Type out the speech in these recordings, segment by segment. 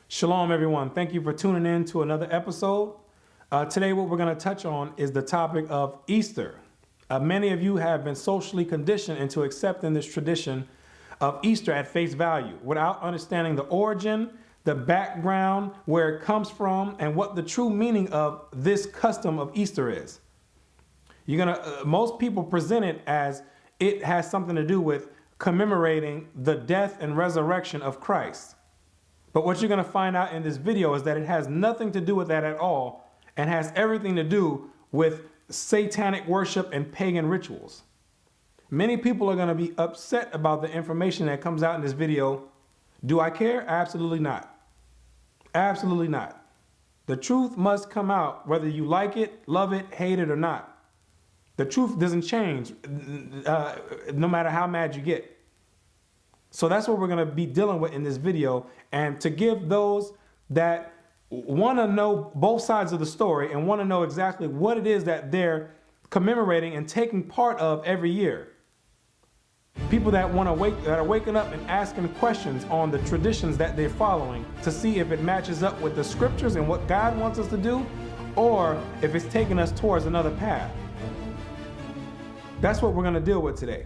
Shalom, everyone. Thank you for tuning in to another episode. Today, what we're going to touch on is the topic of Easter. Many of you have been socially conditioned into accepting this tradition of Easter at face value without understanding the origin, the background, where it comes from, and what the true meaning of this custom of Easter is. Most people present it as it has something to do with commemorating the death and resurrection of Christ. But what you're going to find out in this video is that it has nothing to do with that at all and has everything to do with satanic worship and pagan rituals. Many people are going to be upset about the information that comes out in this video. Do I care? Absolutely not. Absolutely not. The truth must come out whether you like it, love it, hate it or not. The truth doesn't change no matter how mad you get. So that's what we're going to be dealing with in this video. And to give those that want to know both sides of the story and want to know exactly what it is that they're commemorating and taking part of every year. People that are waking up and asking questions on the traditions that they're following to see if it matches up with the scriptures and what God wants us to do, or if it's taking us towards another path. That's what we're going to deal with today.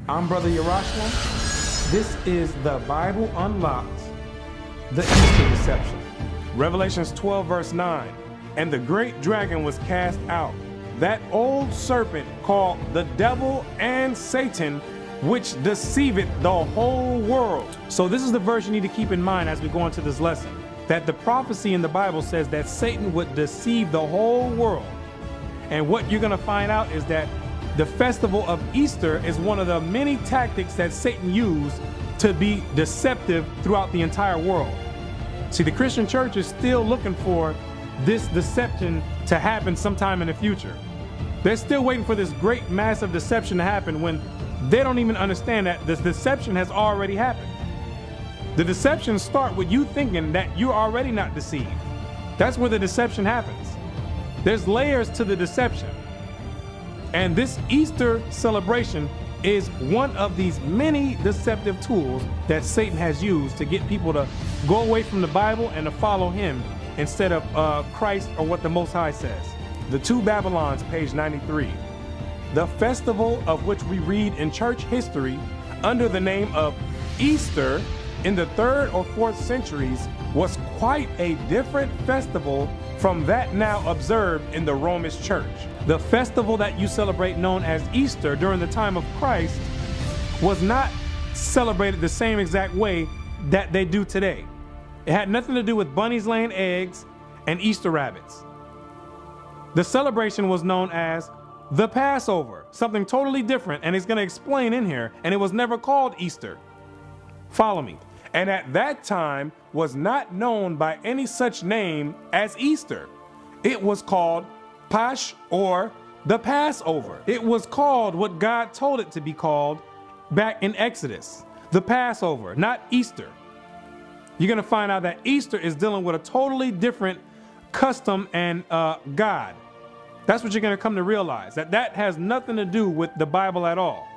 I'm Brother Yerushalayim. This is the Bible Unlocked, the Easter Deception. Revelations 12 verse 9. And the great dragon was cast out, that old serpent called the devil and Satan, which deceiveth the whole world. So this is the verse you need to keep in mind as we go into this lesson, that the prophecy in the Bible says that Satan would deceive the whole world. And what you're going to find out is that the festival of Easter is one of the many tactics that Satan used to be deceptive throughout the entire world. See, the Christian church is still looking for this deception to happen sometime in the future. They're still waiting for this great massive deception to happen when they don't even understand that this deception has already happened. The deceptions start with you thinking that you're already not deceived. That's where the deception happens. There's layers to the deception. And this Easter celebration is one of these many deceptive tools that Satan has used to get people to go away from the Bible and to follow him instead of Christ or what the Most High says. The Two Babylons, page 93. The festival of which we read in church history under the name of Easter in the 3rd or 4th centuries was quite a different festival from that now observed in the Roman Church. The festival that you celebrate, known as Easter during the time of Christ, was not celebrated the same exact way that they do today. It had nothing to do with bunnies laying eggs and Easter rabbits. The celebration was known as the Passover, something totally different, and it's going to explain in here, and it was never called Easter. Follow me. And at that time was not known by any such name as Easter. It was called Pasch, or the Passover. It was called what God told it to be called back in Exodus, the Passover, not Easter. You're going to find out that Easter is dealing with a totally different custom and God. That's what you're going to come to realize, that has nothing to do with the Bible at all.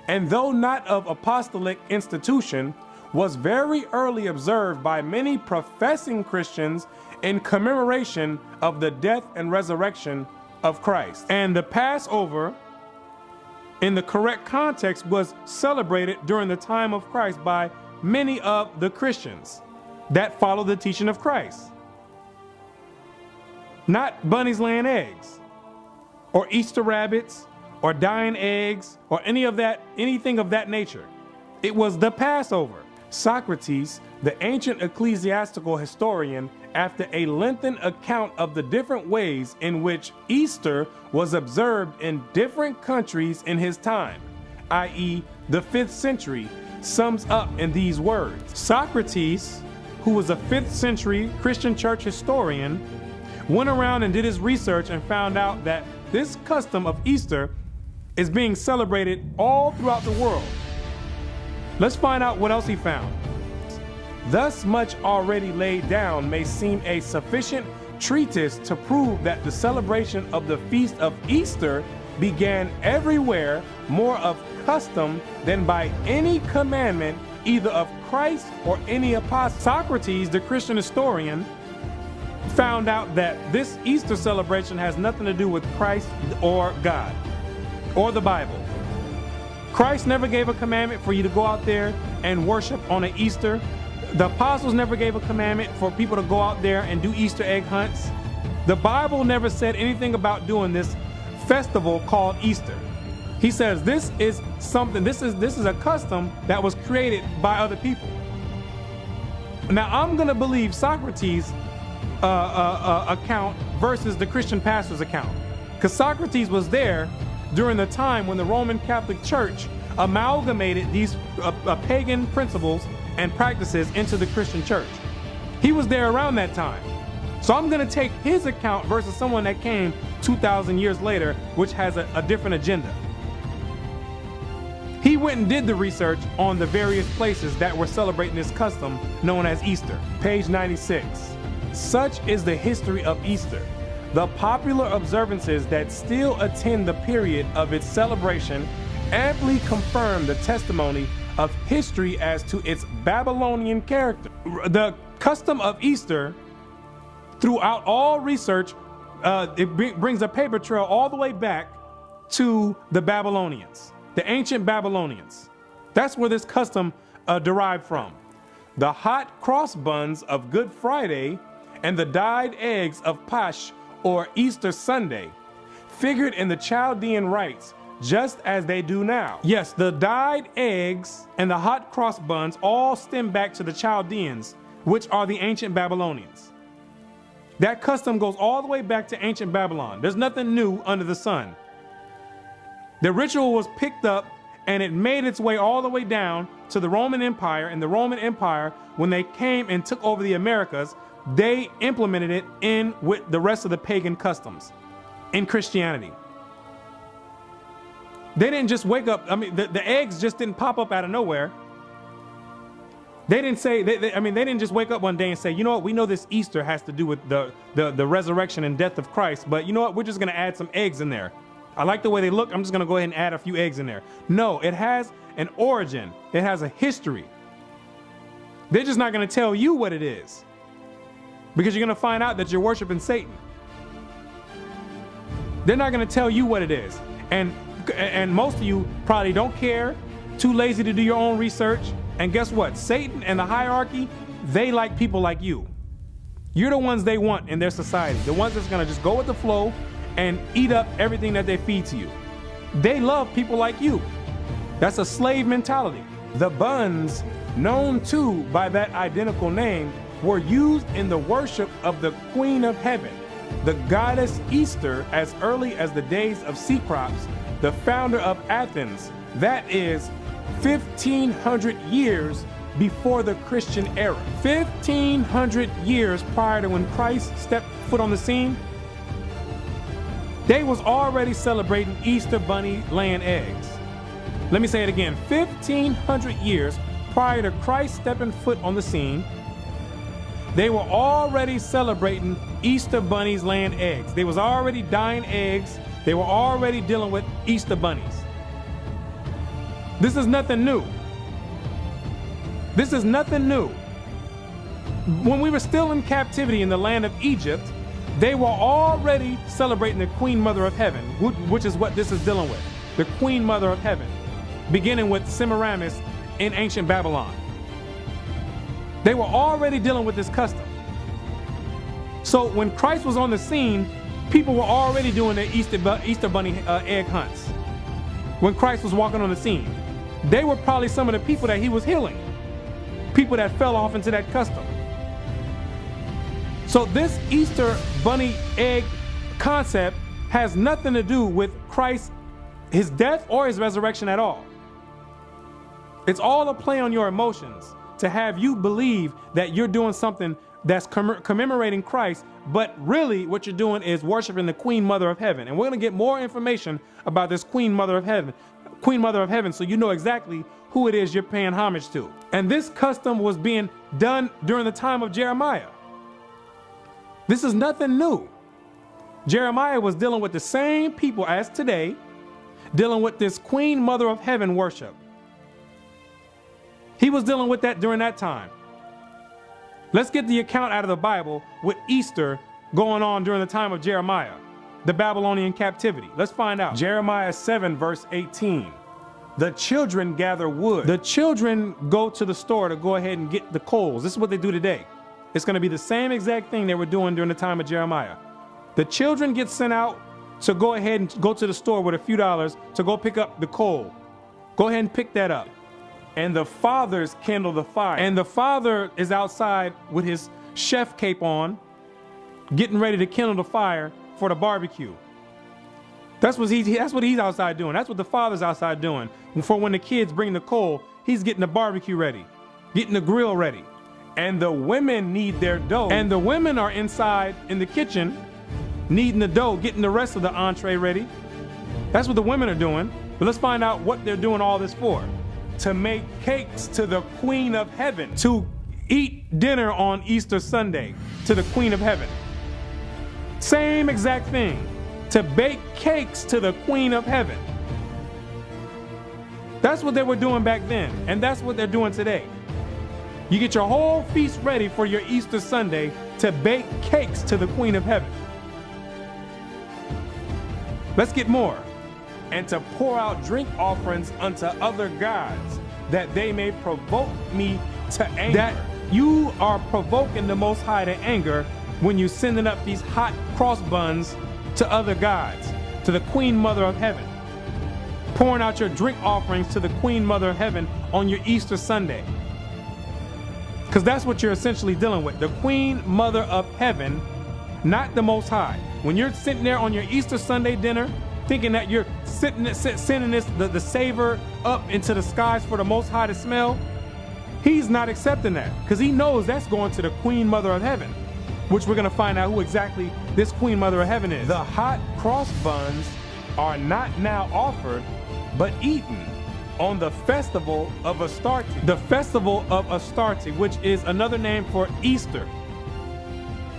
And though not of apostolic institution, was very early observed by many professing Christians in commemoration of the death and resurrection of Christ. And the Passover, in the correct context, was celebrated during the time of Christ by many of the Christians that follow the teaching of Christ. Not bunnies laying eggs, or Easter rabbits, or dying eggs, or anything of that nature. It was the Passover. Socrates, the ancient ecclesiastical historian, after a lengthened account of the different ways in which Easter was observed in different countries in his time, i.e. the 5th century, sums up in these words. Socrates, who was a 5th century Christian church historian, went around and did his research and found out that this custom of Easter is being celebrated all throughout the world. Let's find out what else he found. Thus much already laid down may seem a sufficient treatise to prove that the celebration of the feast of Easter began everywhere more of custom than by any commandment either of Christ or any apostle. Socrates, the Christian historian, found out that this Easter celebration has nothing to do with Christ or God or the Bible. Christ never gave a commandment for you to go out there and worship on an Easter. The apostles never gave a commandment for people to go out there and do Easter egg hunts. The Bible never said anything about doing this festival called Easter. He says this is something, this is a custom that was created by other people. Now I'm going to believe Socrates' account versus the Christian pastor's account, because Socrates was there during the time when the Roman Catholic Church amalgamated these pagan principles and practices into the Christian church. He was there around that time. So I'm going to take his account versus someone that came 2,000 years later, which has a different agenda. He went and did the research on the various places that were celebrating this custom known as Easter. Page 96. Such is the history of Easter. The popular observances that still attend the period of its celebration amply confirm the testimony of history as to its Babylonian character. The custom of Easter, throughout all research, it brings a paper trail all the way back to the Babylonians, the ancient Babylonians. That's where this custom derived from. The hot cross buns of Good Friday and the dyed eggs of Pasch, or Easter Sunday, figured in the Chaldean rites just as they do now. Yes, the dyed eggs and the hot cross buns all stem back to the Chaldeans, which are the ancient Babylonians. That custom goes all the way back to ancient Babylon. There's nothing new under the sun. The ritual was picked up and it made its way all the way down to the Roman Empire. And the Roman Empire, when they came and took over the Americas, they implemented it in with the rest of the pagan customs in Christianity. They didn't just wake up. I mean, the eggs just didn't pop up out of nowhere. They didn't say, they didn't just wake up one day and say, you know what, we know this Easter has to do with the resurrection and death of Christ, but you know what, we're just going to add some eggs in there. I like the way they look. I'm just going to go ahead and add a few eggs in there. No, it has an origin. It has a history. They're just not going to tell you what it is, because you're going to find out that you're worshiping Satan. They're not going to tell you what it is. And most of you probably don't care, too lazy to do your own research. And guess what? Satan and the hierarchy, they like people like you. You're the ones they want in their society. The ones that's going to just go with the flow and eat up everything that they feed to you. They love people like you. That's a slave mentality. The buns, known too by that identical name, were used in the worship of the Queen of Heaven, the goddess Easter, as early as the days of Cecrops, the founder of Athens. That is 1,500 years before the Christian era. 1,500 years prior to when Christ stepped foot on the scene, they was already celebrating Easter bunny laying eggs. Let me say it again. 1,500 years prior to Christ stepping foot on the scene, they were already celebrating Easter bunnies laying eggs. They was already dyeing eggs. They were already dealing with Easter bunnies. This is nothing new. This is nothing new. When we were still in captivity in the land of Egypt, they were already celebrating the Queen Mother of Heaven, which is what this is dealing with. The Queen Mother of Heaven, beginning with Semiramis in ancient Babylon. They were already dealing with this custom. So when Christ was on the scene, people were already doing their Easter bunny egg hunts. When Christ was walking on the scene, they were probably some of the people that he was healing. People that fell off into that custom. So this Easter bunny egg concept has nothing to do with Christ, his death, or his resurrection at all. It's all a play on your emotions to have you believe that you're doing something that's commemorating Christ, but really what you're doing is worshiping the Queen Mother of Heaven. And we're going to get more information about this Queen Mother of Heaven, so you know exactly who it is you're paying homage to. And this custom was being done during the time of Jeremiah. This is nothing new. Jeremiah was dealing with the same people as today, dealing with this Queen Mother of Heaven worship. He was dealing with that during that time. Let's get the account out of the Bible with Easter going on during the time of Jeremiah, the Babylonian captivity. Let's find out. Jeremiah 7 verse 18. The children gather wood. The children go to the store to go ahead and get the coals. This is what they do today. It's going to be the same exact thing they were doing during the time of Jeremiah. The children get sent out to go ahead and go to the store with a few dollars to go pick up the coal. Go ahead and pick that up. And the fathers kindle the fire. And the father is outside with his chef cape on, getting ready to kindle the fire for the barbecue. That's what he's outside doing. That's what the father's outside doing. For when the kids bring the coal, he's getting the barbecue ready, getting the grill ready. And the women need their dough. And the women are inside in the kitchen, kneading the dough, getting the rest of the entree ready. That's what the women are doing. But let's find out what they're doing all this for. To make cakes to the Queen of Heaven. To eat dinner on Easter Sunday to the Queen of Heaven. Same exact thing. To bake cakes to the Queen of Heaven. That's what they were doing back then, and that's what they're doing today. You get your whole feast ready for your Easter Sunday to bake cakes to the Queen of Heaven. Let's get more. And to pour out drink offerings unto other gods, that they may provoke me to anger. That you are provoking the Most High to anger when you're sending up these hot cross buns to other gods, to the Queen Mother of Heaven. Pouring out your drink offerings to the Queen Mother of Heaven on your Easter Sunday. Because that's what you're essentially dealing with. The Queen Mother of Heaven, not the Most High. When you're sitting there on your Easter Sunday dinner, thinking that you're sending the savor up into the skies for the Most High to smell, he's not accepting that. Because he knows that's going to the Queen Mother of Heaven, which we're going to find out who exactly this Queen Mother of Heaven is. The hot cross buns are not now offered, but eaten on the festival of Astarte. The festival of Astarte, which is another name for Easter.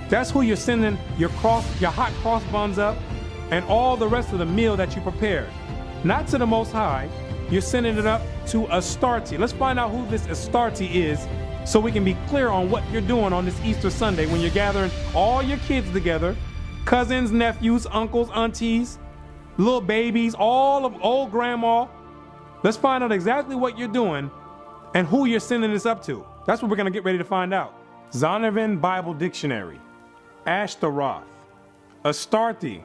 That's who you're sending your hot cross buns up and all the rest of the meal that you prepared. Not to the Most High, you're sending it up to Astarte. Let's find out who this Astarte is, so we can be clear on what you're doing on this Easter Sunday when you're gathering all your kids together, cousins, nephews, uncles, aunties, little babies, all of old grandma. Let's find out exactly what you're doing and who you're sending this up to. That's what we're going to get ready to find out. Zondervan Bible Dictionary. Ashtaroth. Astarte.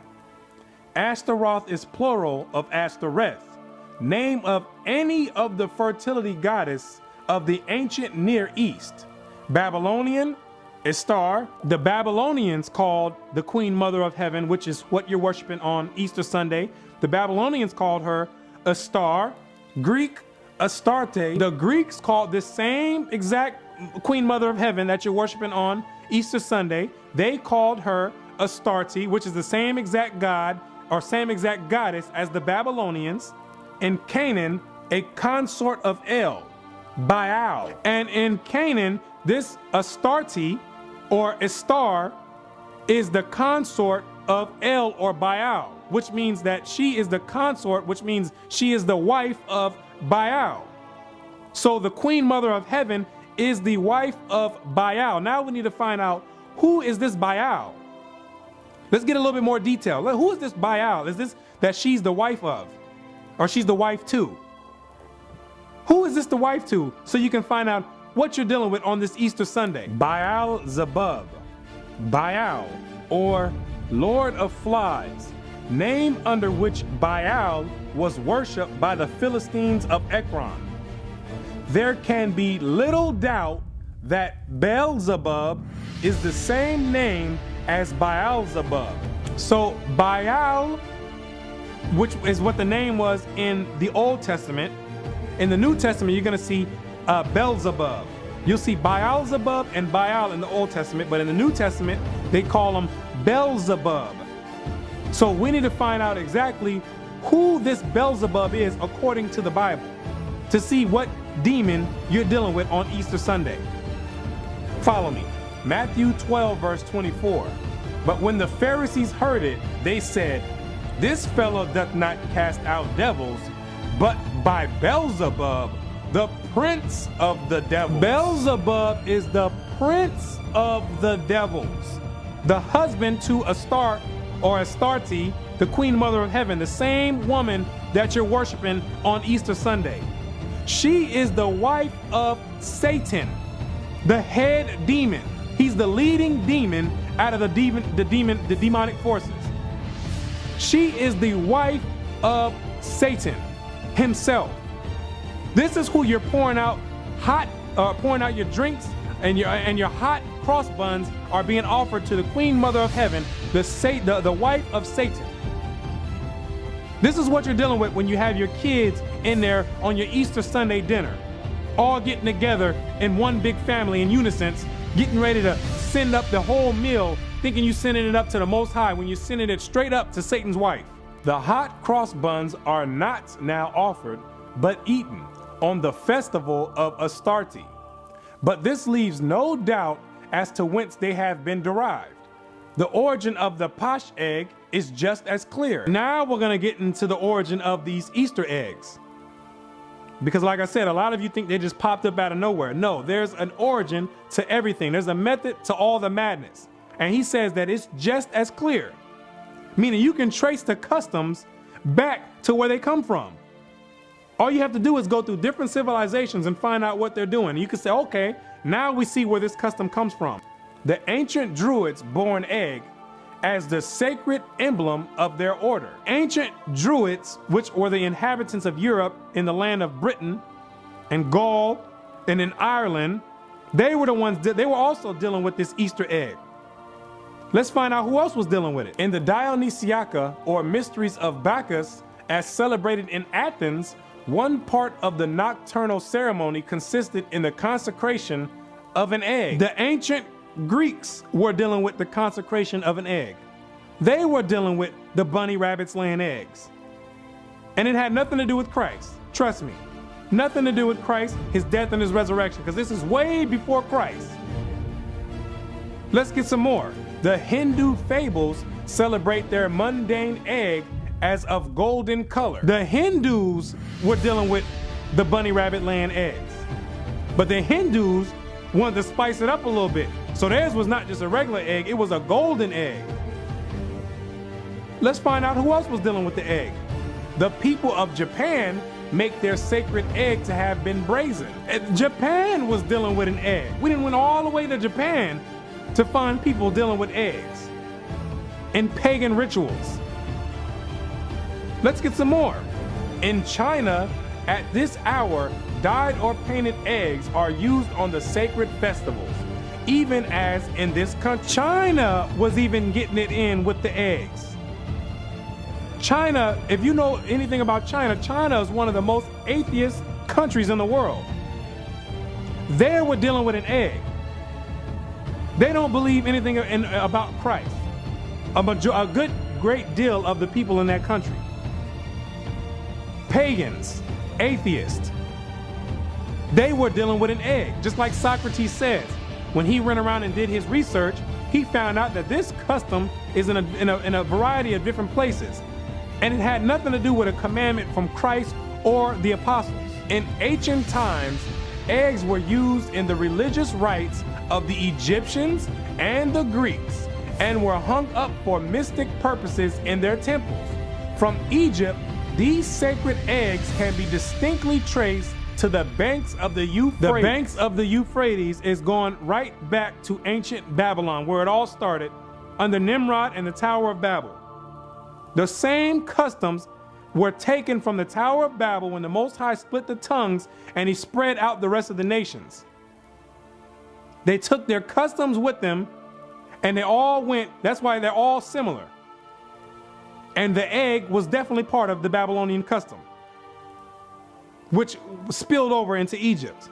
Ashtaroth is plural of Ashtoreth, name of any of the fertility goddess of the ancient Near East. Babylonian, Ishtar. The Babylonians called the Queen Mother of Heaven, which is what you're worshiping on Easter Sunday. The Babylonians called her Ishtar. Greek, Astarte. The Greeks called this same exact Queen Mother of Heaven that you're worshiping on Easter Sunday. They called her Astarte, which is the same exact god or same exact goddess as the Babylonians. In Canaan, a consort of El, Baal. And in Canaan, this Astarte or Ishtar is the consort of El or Baal, which means that she is the consort, which means she is the wife of Baal. So the Queen Mother of Heaven is the wife of Baal. Now we need to find out, who is this Baal? Let's get a little bit more detail. Who is this Baal? Is this that she's the wife of? Or she's the wife to? Who is this the wife to? So you can find out what you're dealing with on this Easter Sunday. Baal Zebub. Baal, or Lord of Flies, name under which Baal was worshipped by the Philistines of Ekron. There can be little doubt that Beelzebub is the same name as Baal-zebub. So Baal, which is what the name was in the Old Testament, in the New Testament you're going to see Beelzebub. You'll see Baal-zebub and Baal in the Old Testament, but in the New Testament they call him Beelzebub. So we need to find out exactly who this Beelzebub is according to the Bible, to see what demon you're dealing with on Easter Sunday. Follow me. Matthew 12 verse 24. But when the Pharisees heard it, they said, "This fellow doth not cast out devils, but by Beelzebub, the prince of the devils. Beelzebub is the prince of the devils, the husband to Astarte or Astarte, the queen mother of heaven, the same woman that you're worshiping on Easter Sunday. She is the wife of Satan, the head demon. He's the leading demon out of the demonic forces. She is the wife of Satan himself. This is who you're pouring out your drinks, and your hot cross buns are being offered to the queen mother of heaven, the wife of Satan. This is what you're dealing with when you have your kids in there on your Easter Sunday dinner, all getting together in one big family in unison, getting ready to send up the whole meal, thinking you're sending it up to the Most High when you're sending it straight up to Satan's wife. The hot cross buns are not now offered, but eaten on the festival of Astarte. But this leaves no doubt as to whence they have been derived. The origin of the pash egg is just as clear. Now we're going to get into the origin of these Easter eggs. Because like I said, a lot of you think they just popped up out of nowhere. No, there's an origin to everything. There's a method to all the madness. And he says that it's just as clear. Meaning you can trace the customs back to where they come from. All you have to do is go through different civilizations and find out what they're doing. You can say, okay, now we see where this custom comes from. The ancient Druids bore an egg as the sacred emblem of their order. Ancient Druids, which were the inhabitants of Europe in the land of Britain and Gaul and in Ireland, they were the ones that they were also dealing with this Easter egg. Let's find out who else was dealing with it. In the Dionysiaca, or Mysteries of Bacchus, as celebrated in Athens, one part of the nocturnal ceremony consisted in the consecration of an egg. The ancient Greeks were dealing with the consecration of an egg. They were dealing with the bunny rabbits laying eggs. And it had nothing to do with Christ. Trust me. Nothing to do with Christ, his death and his resurrection, because this is way before Christ. Let's get some more. The Hindu fables celebrate their mundane egg as of golden color. The Hindus were dealing with the bunny rabbit laying eggs. But the Hindus wanted to spice it up a little bit. So theirs was not just a regular egg, it was a golden egg. Let's find out who else was dealing with the egg. The people of Japan make their sacred egg to have been brazen. Japan was dealing with an egg. We didn't went all the way to Japan to find people dealing with eggs in pagan rituals. Let's get some more. In China, at this hour, dyed or painted eggs are used on the sacred festivals. Even as in this country, China was even getting it in with the eggs. China, if you know anything about China, China is one of the most atheist countries in the world. They were dealing with an egg. They don't believe anything about Christ. A great deal of the people in that country. Pagans, atheists, they were dealing with an egg. Just like Socrates says, when he went around and did his research, he found out that this custom is in a variety of different places. And it had nothing to do with a commandment from Christ or the apostles. In ancient times, eggs were used in the religious rites of the Egyptians and the Greeks and were hung up for mystic purposes in their temples. From Egypt, these sacred eggs can be distinctly traced to the banks of the Euphrates. The banks of the Euphrates is going right back to ancient Babylon, where it all started, under Nimrod and the Tower of Babel. The same customs were taken from the Tower of Babel when the Most High split the tongues and he spread out the rest of the nations. They took their customs with them and they all went, that's why they're all similar. And the egg was definitely part of the Babylonian custom, which spilled over into Egypt,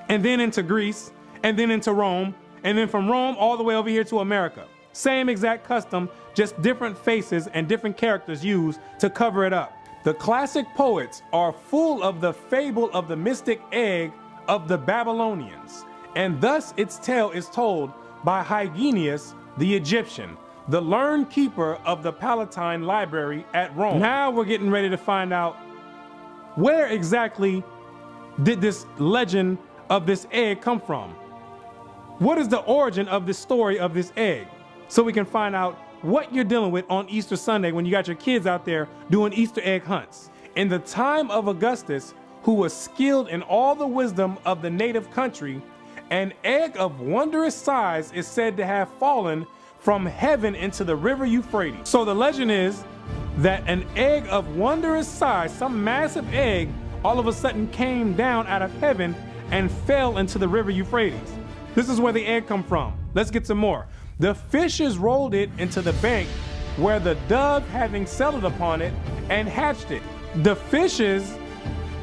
and then into Greece, and then into Rome, and then from Rome all the way over here to America. Same exact custom, just different faces and different characters used to cover it up. The classic poets are full of the fable of the mystic egg of the Babylonians, and thus its tale is told by Hyginus the Egyptian, the learned keeper of the Palatine Library at Rome. Now we're getting ready to find out where exactly did this legend of this egg come from? What is the origin of this story of this egg? So we can find out what you're dealing with on Easter Sunday when you got your kids out there doing Easter egg hunts. In the time of Augustus, who was skilled in all the wisdom of the native country, an egg of wondrous size is said to have fallen from heaven into the river Euphrates. So the legend is that an egg of wondrous size, some massive egg, all of a sudden came down out of heaven and fell into the river Euphrates. This is where the egg come from. Let's get some more. The fishes rolled it into the bank where the dove having settled upon it and hatched it. The fishes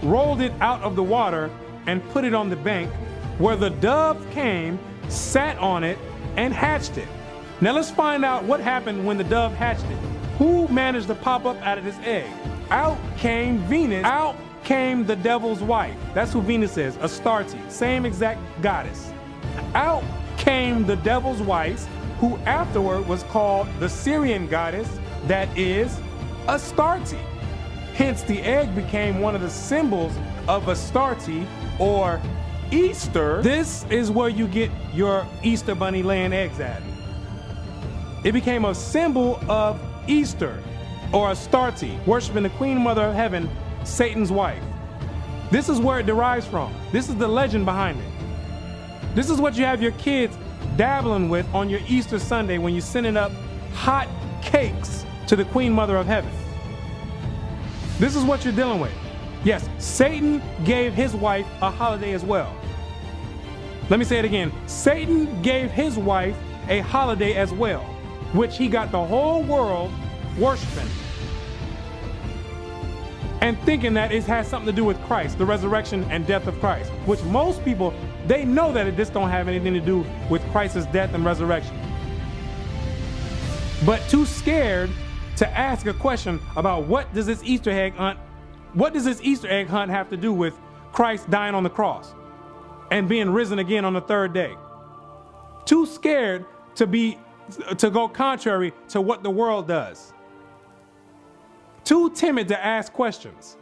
rolled it out of the water and put it on the bank where the dove came, sat on it, and hatched it. Now let's find out what happened when the dove hatched it. Who managed to pop up out of this egg? Out came Venus. Out came the devil's wife. That's who Venus is, Astarte, same exact goddess. Out came the devil's wife, who afterward was called the Syrian goddess, that is Astarte. Hence, the egg became one of the symbols of Astarte, or Easter. This is where you get your Easter bunny laying eggs at. It became a symbol of Easter, or Astarte, worshiping the Queen Mother of Heaven, Satan's wife. This is where it derives from. This is the legend behind it. This is what you have your kids dabbling with on your Easter Sunday when you're sending up hot cakes to the Queen Mother of Heaven. This is what you're dealing with. Yes, Satan gave his wife a holiday as well. Let me say it again. Satan gave his wife a holiday as well, which he got the whole world worshiping and thinking that it has something to do with Christ, the resurrection and death of Christ, which most people, they know that this don't have anything to do with Christ's death and resurrection. But too scared to ask a question about what does this Easter egg hunt have to do with Christ dying on the cross and being risen again on the third day. Too scared to go contrary to what the world does. Too timid to ask questions.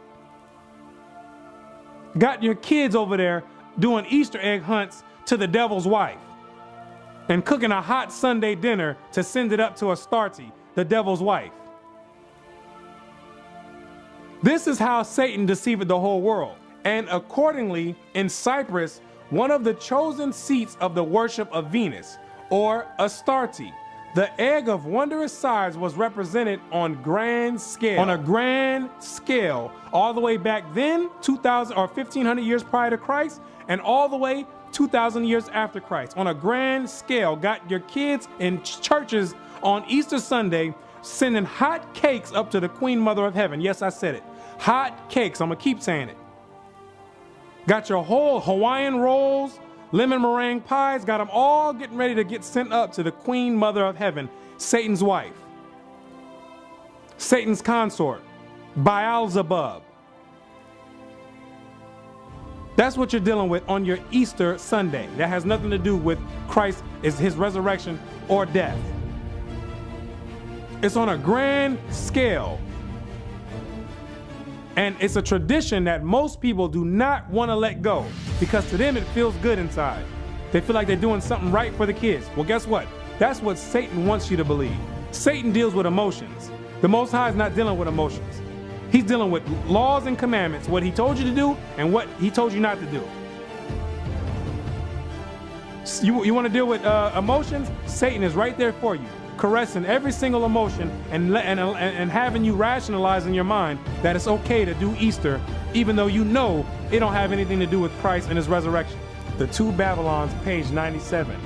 Got your kids over there doing Easter egg hunts to the devil's wife and cooking a hot Sunday dinner to send it up to Astarte, the devil's wife. This is how Satan deceived the whole world. And accordingly, in Cyprus, one of the chosen seats of the worship of Venus, or Astarte, the egg of wondrous size was represented on grand scale. On a grand scale, all the way back then, 2,000 or 1,500 years prior to Christ, and all the way 2,000 years after Christ. On a grand scale, got your kids in churches on Easter Sunday sending hot cakes up to the Queen Mother of Heaven. Yes, I said it. Hot cakes. I'm going to keep saying it. Got your whole Hawaiian rolls, lemon meringue pies, got them all getting ready to get sent up to the Queen Mother of Heaven, Satan's wife, Satan's consort, Beelzebub. That's what you're dealing with on your Easter Sunday. That has nothing to do with Christ, is his resurrection or death. It's on a grand scale. And it's a tradition that most people do not want to let go because to them it feels good inside. They feel like they're doing something right for the kids. Well, guess what? That's what Satan wants you to believe. Satan deals with emotions. The Most High is not dealing with emotions. He's dealing with laws and commandments, what he told you to do and what he told you not to do. You want to deal with emotions? Satan is right there for you, caressing every single emotion and having you rationalize in your mind that it's okay to do Easter, even though you know it don't have anything to do with Christ and his resurrection. The Two Babylons, page 97.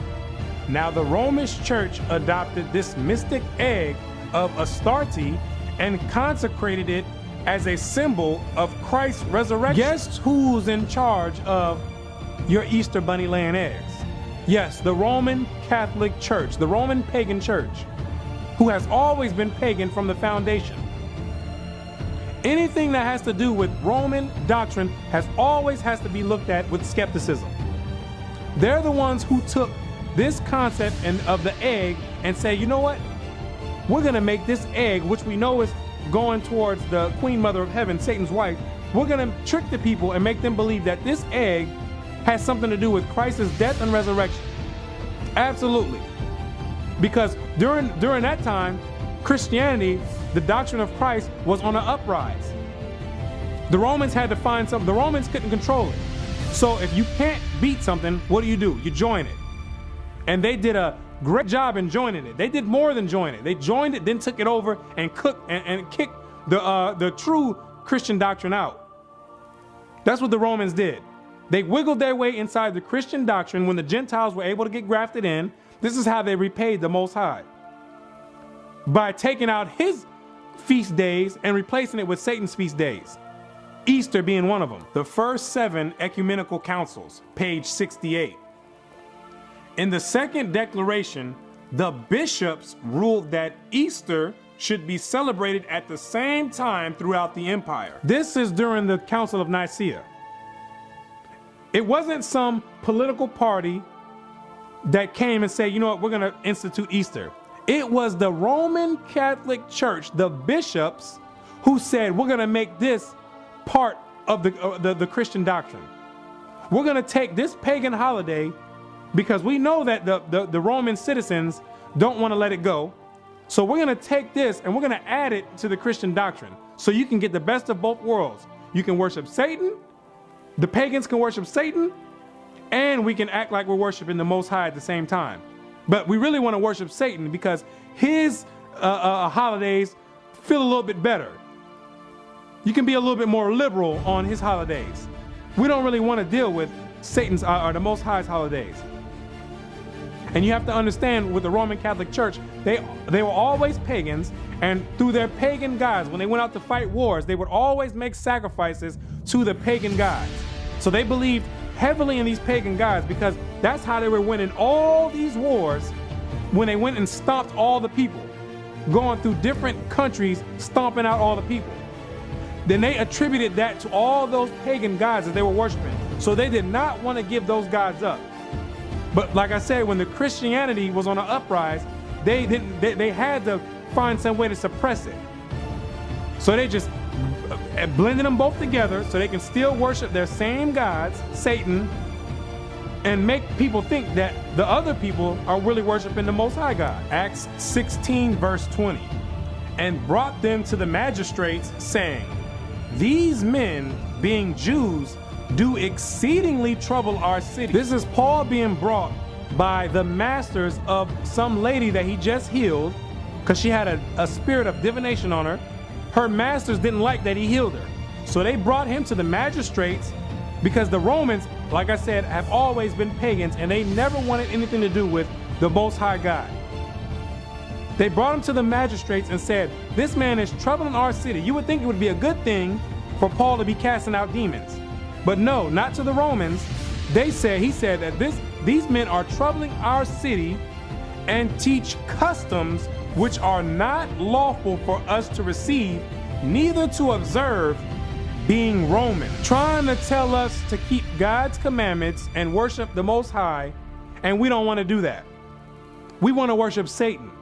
Now the Roman church adopted this mystic egg of Astarte and consecrated it as a symbol of Christ's resurrection. Guess who's in charge of your Easter bunny laying eggs? Yes, the Roman Catholic Church, the Roman pagan church, who has always been pagan from the foundation. Anything that has to do with Roman doctrine always has to be looked at with skepticism. They're the ones who took this concept of the egg and say, you know what? We're going to make this egg, which we know is going towards the Queen Mother of Heaven, Satan's wife, we're going to trick the people and make them believe that this egg has something to do with Christ's death and resurrection. Absolutely. Because during that time, Christianity, the doctrine of Christ, was on an uprise. The Romans had to find something. The Romans couldn't control it. So if you can't beat something, what do? You join it. And they did a great job in joining it. They did more than join it. They joined it, then took it over and cooked and kicked the true Christian doctrine out. That's what the Romans did. They wiggled their way inside the Christian doctrine when the Gentiles were able to get grafted in. This is how they repaid the Most High. By taking out his feast days and replacing it with Satan's feast days. Easter being one of them. The first 7 ecumenical councils, page 68. In the second declaration, the bishops ruled that Easter should be celebrated at the same time throughout the empire. This is during the Council of Nicaea. It wasn't some political party that came and said, you know what, we're going to institute Easter. It was the Roman Catholic Church, the bishops, who said, we're going to make this part of the Christian doctrine. We're going to take this pagan holiday because we know that the Roman citizens don't want to let it go. So we're going to take this and we're going to add it to the Christian doctrine so you can get the best of both worlds. You can worship Satan, the pagans can worship Satan, and we can act like we're worshiping the Most High at the same time. But we really want to worship Satan because his holidays feel a little bit better. You can be a little bit more liberal on his holidays. We don't really want to deal with Satan's or the Most High's holidays. And you have to understand, with the Roman Catholic Church, they were always pagans, and through their pagan gods, when they went out to fight wars, they would always make sacrifices to the pagan gods. So they believed heavily in these pagan gods because that's how they were winning all these wars when they went and stomped all the people, going through different countries, stomping out all the people. Then they attributed that to all those pagan gods that they were worshiping. So they did not want to give those gods up. But like I said, when the Christianity was on an uprise, they had to find some way to suppress it. So they just blended them both together so they can still worship their same gods, Satan, and make people think that the other people are really worshiping the Most High God. Acts 16, verse 20. And brought them to the magistrates, saying, these men, being Jews, do exceedingly trouble our city. This is Paul being brought by the masters of some lady that he just healed because she had a spirit of divination on her. Her masters didn't like that he healed her. So they brought him to the magistrates because the Romans, like I said, have always been pagans and they never wanted anything to do with the Most High God. They brought him to the magistrates and said, this man is troubling our city. You would think it would be a good thing for Paul to be casting out demons. But no, not to the Romans. He said that these men are troubling our city and teach customs which are not lawful for us to receive, neither to observe, being Roman. Trying to tell us to keep God's commandments and worship the Most High, and we don't want to do that. We want to worship Satan.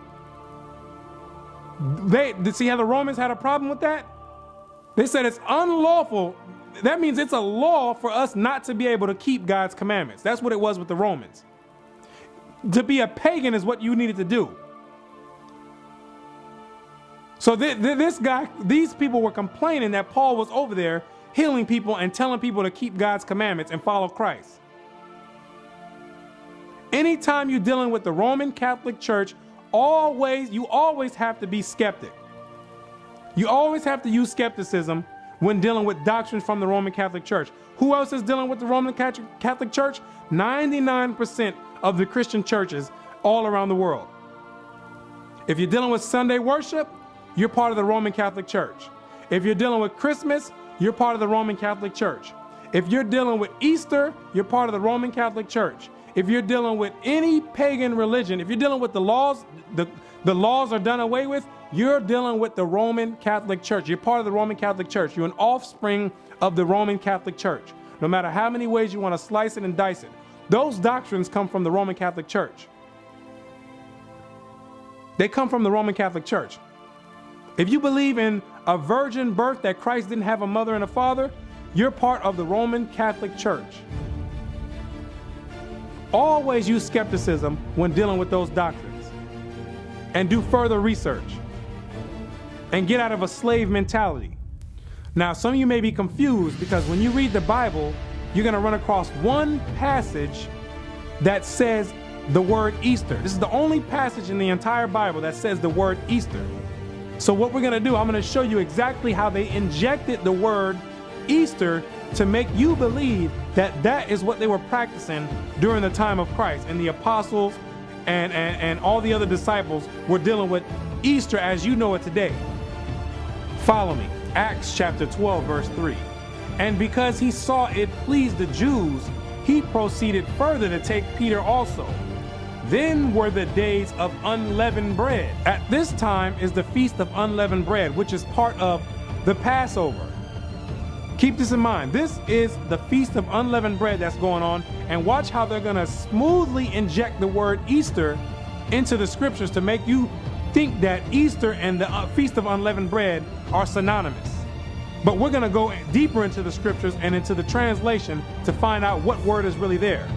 See how the Romans had a problem with that? They said it's unlawful. That means it's a law for us not to be able to keep God's commandments. That's what it was with the Romans. To be a pagan is what you needed to do. So these people were complaining that Paul was over there healing people and telling people to keep God's commandments and follow Christ. Anytime you're dealing with the Roman Catholic Church, you always have to be skeptic. You always have to use skepticism when dealing with doctrines from the Roman Catholic Church. Who else is dealing with the Roman Catholic Church? 99% of the Christian churches all around the world. If you're dealing with Sunday worship, you're part of the Roman Catholic Church. If you're dealing with Christmas, you're part of the Roman Catholic Church. If you're dealing with Easter, you're part of the Roman Catholic Church. If you're dealing with any pagan religion, if you're dealing with the laws are done away with, you're dealing with the Roman Catholic Church. You're part of the Roman Catholic Church. You're an offspring of the Roman Catholic Church. No matter how many ways you want to slice it and dice it, those doctrines come from the Roman Catholic Church. They come from the Roman Catholic Church. If you believe in a virgin birth, that Christ didn't have a mother and a father, you're part of the Roman Catholic Church. Always use skepticism when dealing with those doctrines, and do further research, and get out of a slave mentality. Now, some of you may be confused because when you read the Bible, you're going to run across one passage that says the word Easter. This is the only passage in the entire Bible that says the word Easter. So what we're going to do, I'm going to show you exactly how they injected the word Easter to make you believe that that is what they were practicing during the time of Christ. And the apostles and all the other disciples were dealing with Easter as you know it today. Follow me. Acts chapter 12, verse 3. And because he saw it pleased the Jews, he proceeded further to take Peter also. Then were the days of unleavened bread. At this time is the feast of unleavened bread, which is part of the Passover. Keep this in mind. This is the feast of unleavened bread that's going on, and watch how they're going to smoothly inject the word Easter into the scriptures to make you think that Easter and the feast of unleavened bread are synonymous. But we're going to go deeper into the scriptures and into the translation to find out what word is really there.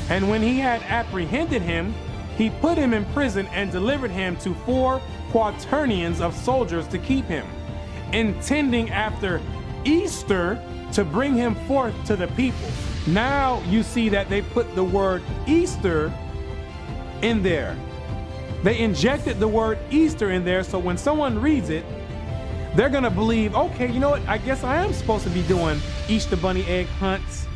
And when he had apprehended him, he put him in prison and delivered him to 4 quaternions of soldiers to keep him, intending after Easter to bring him forth to the people. Now you see that they put the word Easter in there. They injected the word Easter in there, so when someone reads it, they're gonna believe, okay, you know what, I guess I am supposed to be doing Easter bunny egg hunts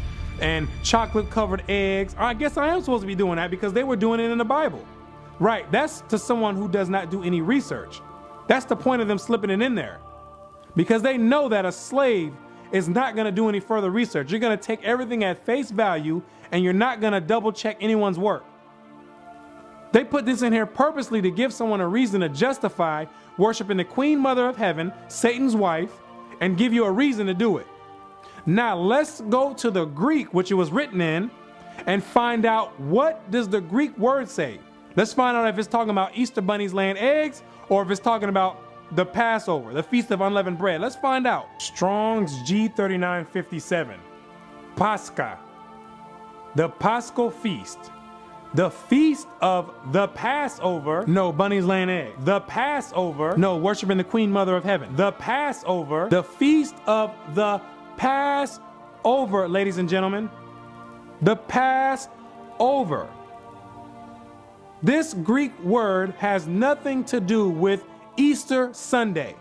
and chocolate covered eggs. I guess I am supposed to be doing that because they were doing it in the Bible. Right, that's to someone who does not do any research. That's the point of them slipping it in there. Because they know that a slave is not gonna do any further research. You're gonna take everything at face value and you're not gonna double check anyone's work. They put this in here purposely to give someone a reason to justify worshiping the Queen Mother of Heaven, Satan's wife, and give you a reason to do it. Now let's go to the Greek, which it was written in, and find out what does the Greek word say. Let's find out if it's talking about Easter bunnies laying eggs or if it's talking about the Passover, the Feast of Unleavened Bread. Let's find out. Strong's G3957. Pascha, the Paschal Feast. The feast of the Passover. No, bunnies laying eggs. The Passover. No, worshiping the Queen Mother of Heaven. The Passover. The feast of the Passover, ladies and gentlemen. The Passover. This Greek word has nothing to do with Easter Sunday.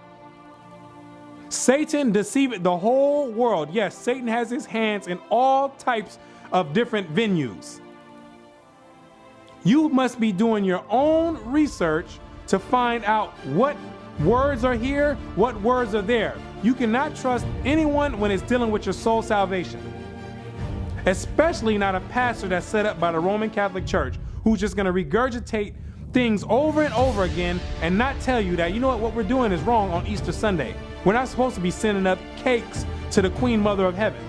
Satan deceived the whole world. Yes, Satan has his hands in all types of different venues. You must be doing your own research to find out what words are here, what words are there. You cannot trust anyone when it's dealing with your soul salvation. Especially not a pastor that's set up by the Roman Catholic Church who's just going to regurgitate things over and over again and not tell you that, you know what we're doing is wrong on Easter Sunday. We're not supposed to be sending up cakes to the Queen Mother of Heaven.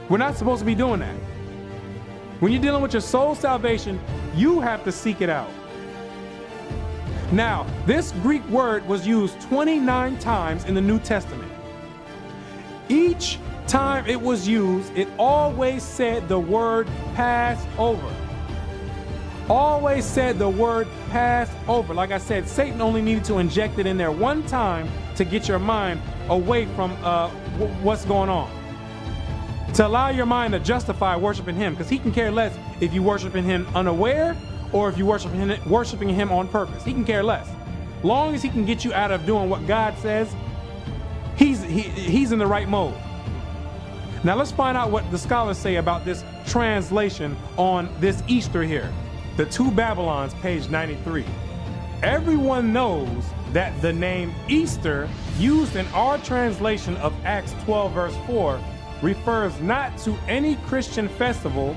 We're not supposed to be doing that. When you're dealing with your soul salvation, you have to seek it out. Now, this Greek word was used 29 times in the New Testament. Each time it was used, it always said the word Passover. Always said the word Passover. Like I said, Satan only needed to inject it in there one time to get your mind away from what's going on. To allow your mind to justify worshiping him, because he can care less if you worshiping him unaware or if you worshiping him on purpose. He can care less. Long as he can get you out of doing what God says, he's in the right mode. Now let's find out what the scholars say about this translation on this Easter here. The Two Babylons, page 93. Everyone knows that the name Easter, used in our translation of Acts 12 verse 4, refers not to any Christian festival,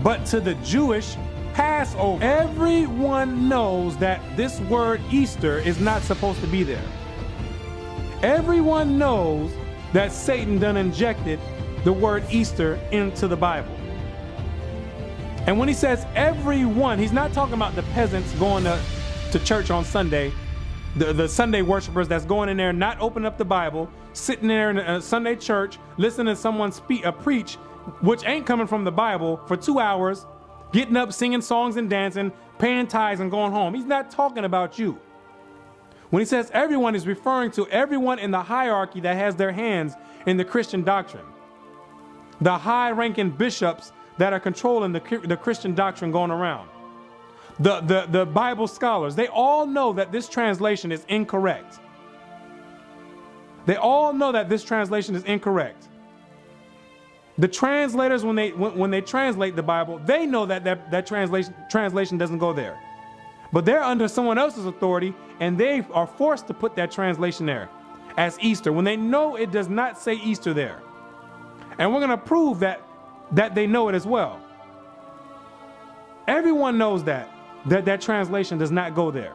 but to the Jewish Passover. Everyone knows that this word Easter is not supposed to be there. Everyone knows that Satan done injected the word Easter into the Bible. And when he says everyone, he's not talking about the peasants going to church on Sunday the Sunday worshipers that's going in there, not opening up the Bible, sitting there in a Sunday church, listening to someone preach, which ain't coming from the Bible, for 2 hours, getting up, singing songs and dancing, paying tithes and going home. He's not talking about you. When he says everyone, is referring to everyone in the hierarchy that has their hands in the Christian doctrine. The high-ranking bishops that are controlling the Christian doctrine going around. The Bible scholars, they all know that this translation is incorrect. They all know that this translation is incorrect. The translators, when they translate the Bible, they know that translation doesn't go there. But they're under someone else's authority, and they are forced to put that translation there as Easter when they know it does not say Easter there. And we're going to prove that they know it as well. Everyone knows that translation does not go there.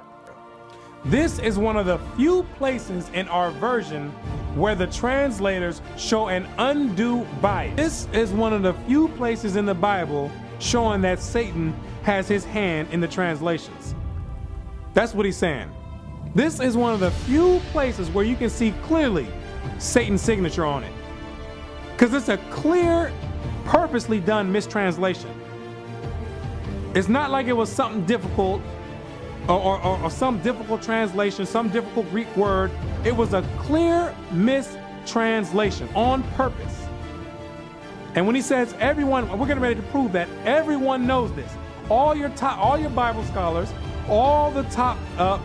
This is one of the few places in our version where the translators show an undue bias. This is one of the few places in the Bible showing that Satan has his hand in the translations. That's what he's saying. This is one of the few places where you can see clearly Satan's signature on it. Because it's a clear, purposely done mistranslation. It's not like it was something difficult or some difficult translation, some difficult Greek word. It was a clear mistranslation on purpose. And when he says everyone, we're getting ready to prove that everyone knows this. All your Bible scholars, all the top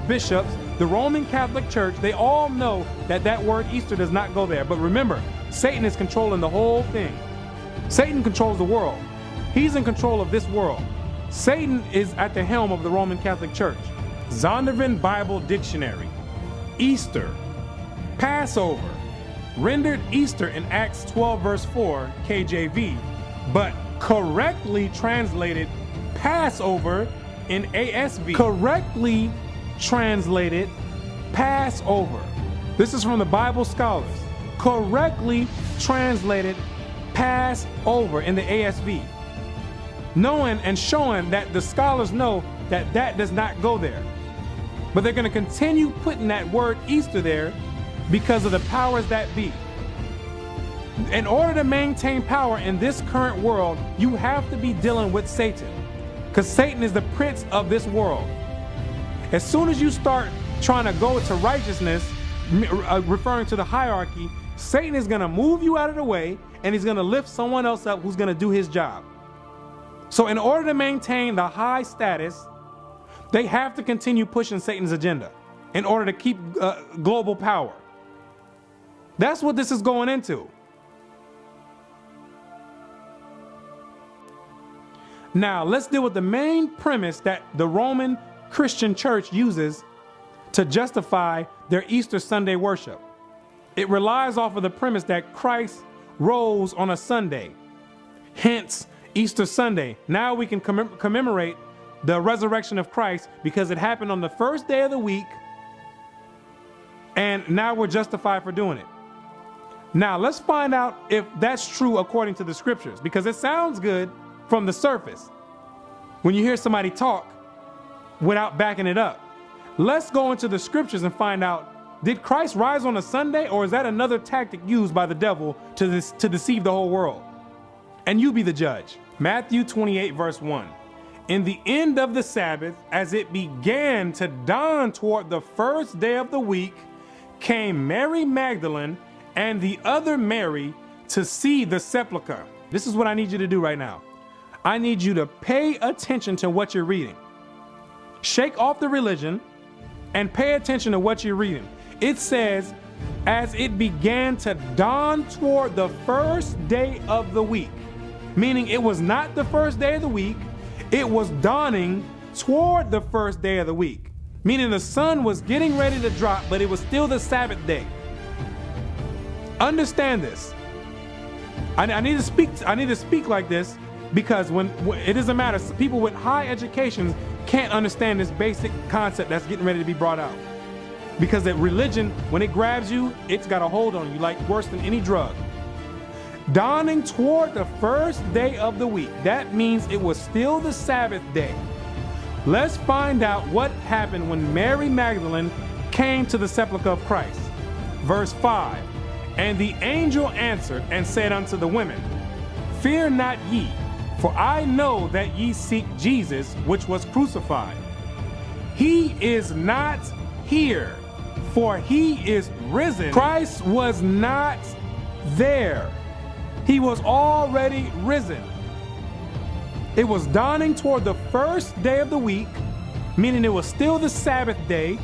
bishops, the Roman Catholic Church, they all know that word Easter does not go there. But remember, Satan is controlling the whole thing. Satan controls the world. He's in control of this world. Satan is at the helm of the Roman Catholic Church. Zondervan Bible Dictionary. Easter, Passover, rendered Easter in Acts 12 verse 4 KJV, but correctly translated Passover in ASV. Correctly translated Passover. This is from the Bible scholars. Correctly translated Passover in the ASV. Knowing and showing that the scholars know that does not go there. But they're going to continue putting that word Easter there because of the powers that be. In order to maintain power in this current world, you have to be dealing with Satan, because Satan is the prince of this world. As soon as you start trying to go to righteousness, referring to the hierarchy, Satan is going to move you out of the way, and he's going to lift someone else up who's going to do his job. So in order to maintain the high status, they have to continue pushing Satan's agenda in order to keep global power. That's what this is going into. Now, let's deal with the main premise that the Roman Christian Church uses to justify their Easter Sunday worship. It relies off of the premise that Christ rose on a Sunday, hence Easter Sunday. Now we can commemorate the resurrection of Christ because it happened on the first day of the week, and now we're justified for doing it. Now let's find out if that's true according to the scriptures, because it sounds good from the surface when you hear somebody talk without backing it up. Let's go into the scriptures and find out, did Christ rise on a Sunday, or is that another tactic used by the devil to deceive the whole world? And you be the judge. Matthew 28 verse 1. In the end of the Sabbath, as it began to dawn toward the first day of the week, came Mary Magdalene and the other Mary to see the sepulchre. This is what I need you to do right now. I need you to pay attention to what you're reading. Shake off the religion and pay attention to what you're reading. It says, as it began to dawn toward the first day of the week, meaning it was not the first day of the week, it was dawning toward the first day of the week, meaning the sun was getting ready to drop, but it was still the Sabbath day. Understand this. I need to speak like this, because when it doesn't matter, people with high educations can't understand this basic concept that's getting ready to be brought out. Because that religion, when it grabs you, it's got a hold on you like worse than any drug. Dawning toward the first day of the week. That means it was still the Sabbath day. Let's find out what happened when Mary Magdalene came to the sepulchre of Christ. Verse 5, and the angel answered and said unto the women, fear not ye, for I know that ye seek Jesus, which was crucified. He is not here, for he is risen. Christ was not there. He was already risen. It was dawning toward the first day of the week, meaning it was still the Sabbath day.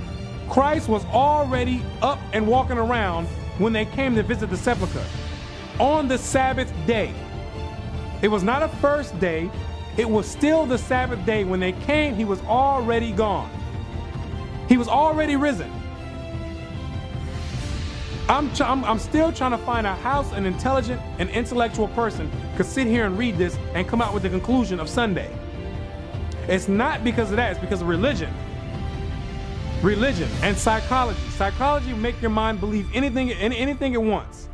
Christ was already up and walking around when they came to visit the sepulchre on the Sabbath day. It was not a first day. It was still the Sabbath day. When they came, he was already gone. He was already risen. I'm still trying to find out how an intelligent and intellectual person could sit here and read this and come out with the conclusion of Sunday. It's not because of that. It's because of religion. Religion and psychology. Psychology will make your mind believe anything it wants.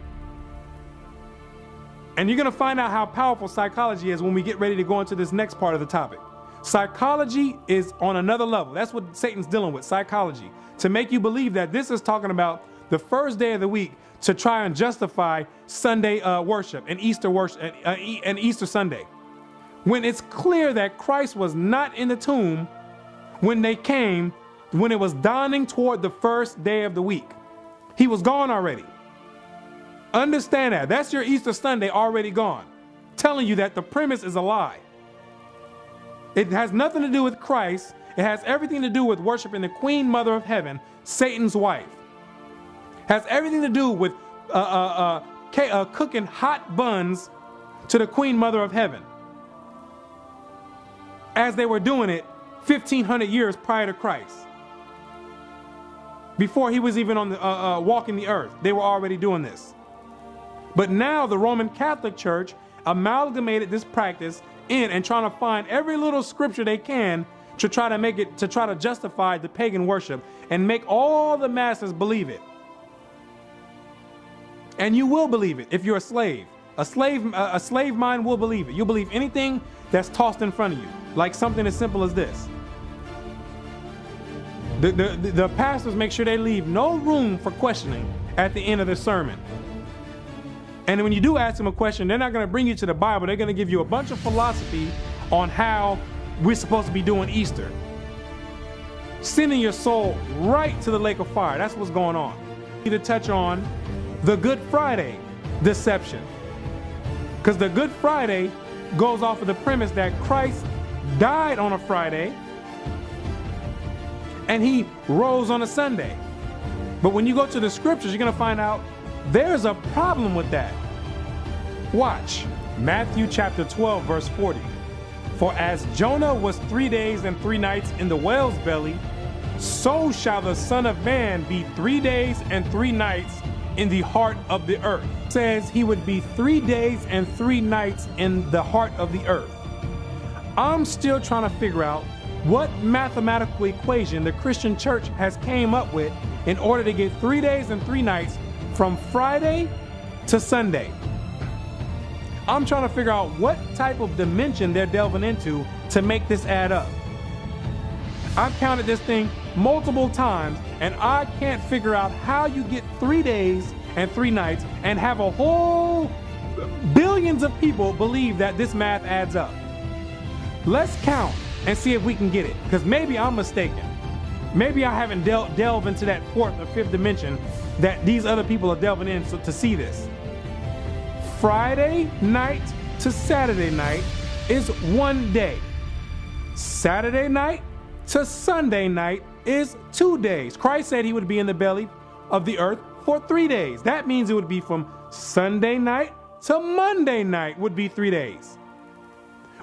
And you're going to find out how powerful psychology is when we get ready to go into this next part of the topic. Psychology is on another level. That's what Satan's dealing with, psychology. To make you believe that this is talking about the first day of the week to try and justify Sunday worship and Easter worship and Easter Sunday. When it's clear that Christ was not in the tomb when they came, when it was dawning toward the first day of the week. He was gone already. Understand that. That's your Easter Sunday already gone. Telling you that the premise is a lie. It has nothing to do with Christ. It has everything to do with worshiping the Queen Mother of Heaven, Satan's wife. Has everything to do with cooking hot buns to the Queen Mother of Heaven, as they were doing it 1,500 years prior to Christ. Before he was even on the walking the earth, they were already doing this. But now the Roman Catholic Church amalgamated this practice in and trying to find every little scripture they can to try to make it, to try to justify the pagan worship and make all the masses believe it. And you will believe it if you're a slave. A slave mind will believe it. You'll believe anything that's tossed in front of you, like something as simple as this. The pastors make sure they leave no room for questioning at the end of the sermon. And when you do ask them a question, they're not going to bring you to the Bible. They're going to give you a bunch of philosophy on how we're supposed to be doing Easter. Sending your soul right to the lake of fire. That's what's going on. To touch on the Good Friday deception. Because the Good Friday goes off of the premise that Christ died on a Friday and he rose on a Sunday. But when you go to the scriptures, you're going to find out there's a problem with that. Watch Matthew chapter 12, verse 40. For as Jonah was 3 days and 3 nights in the whale's belly, so shall the Son of Man be 3 days and 3 nights in the heart of the earth. It says he would be 3 days and 3 nights in the heart of the earth. I'm still trying to figure out what mathematical equation the Christian church has came up with in order to get 3 days and 3 nights from Friday to Sunday. I'm trying to figure out what type of dimension they're delving into to make this add up. I've counted this thing multiple times and I can't figure out how you get 3 days and 3 nights and have a whole billions of people believe that this math adds up. Let's count and see if we can get it, because maybe I'm mistaken. Maybe I haven't delved into that 4th or 5th dimension that these other people are delving in to see this. Friday night to Saturday night is 1 day. Saturday night to Sunday night is 2 days. Christ said he would be in the belly of the earth for 3 days. That means it would be from Sunday night to Monday night would be 3 days,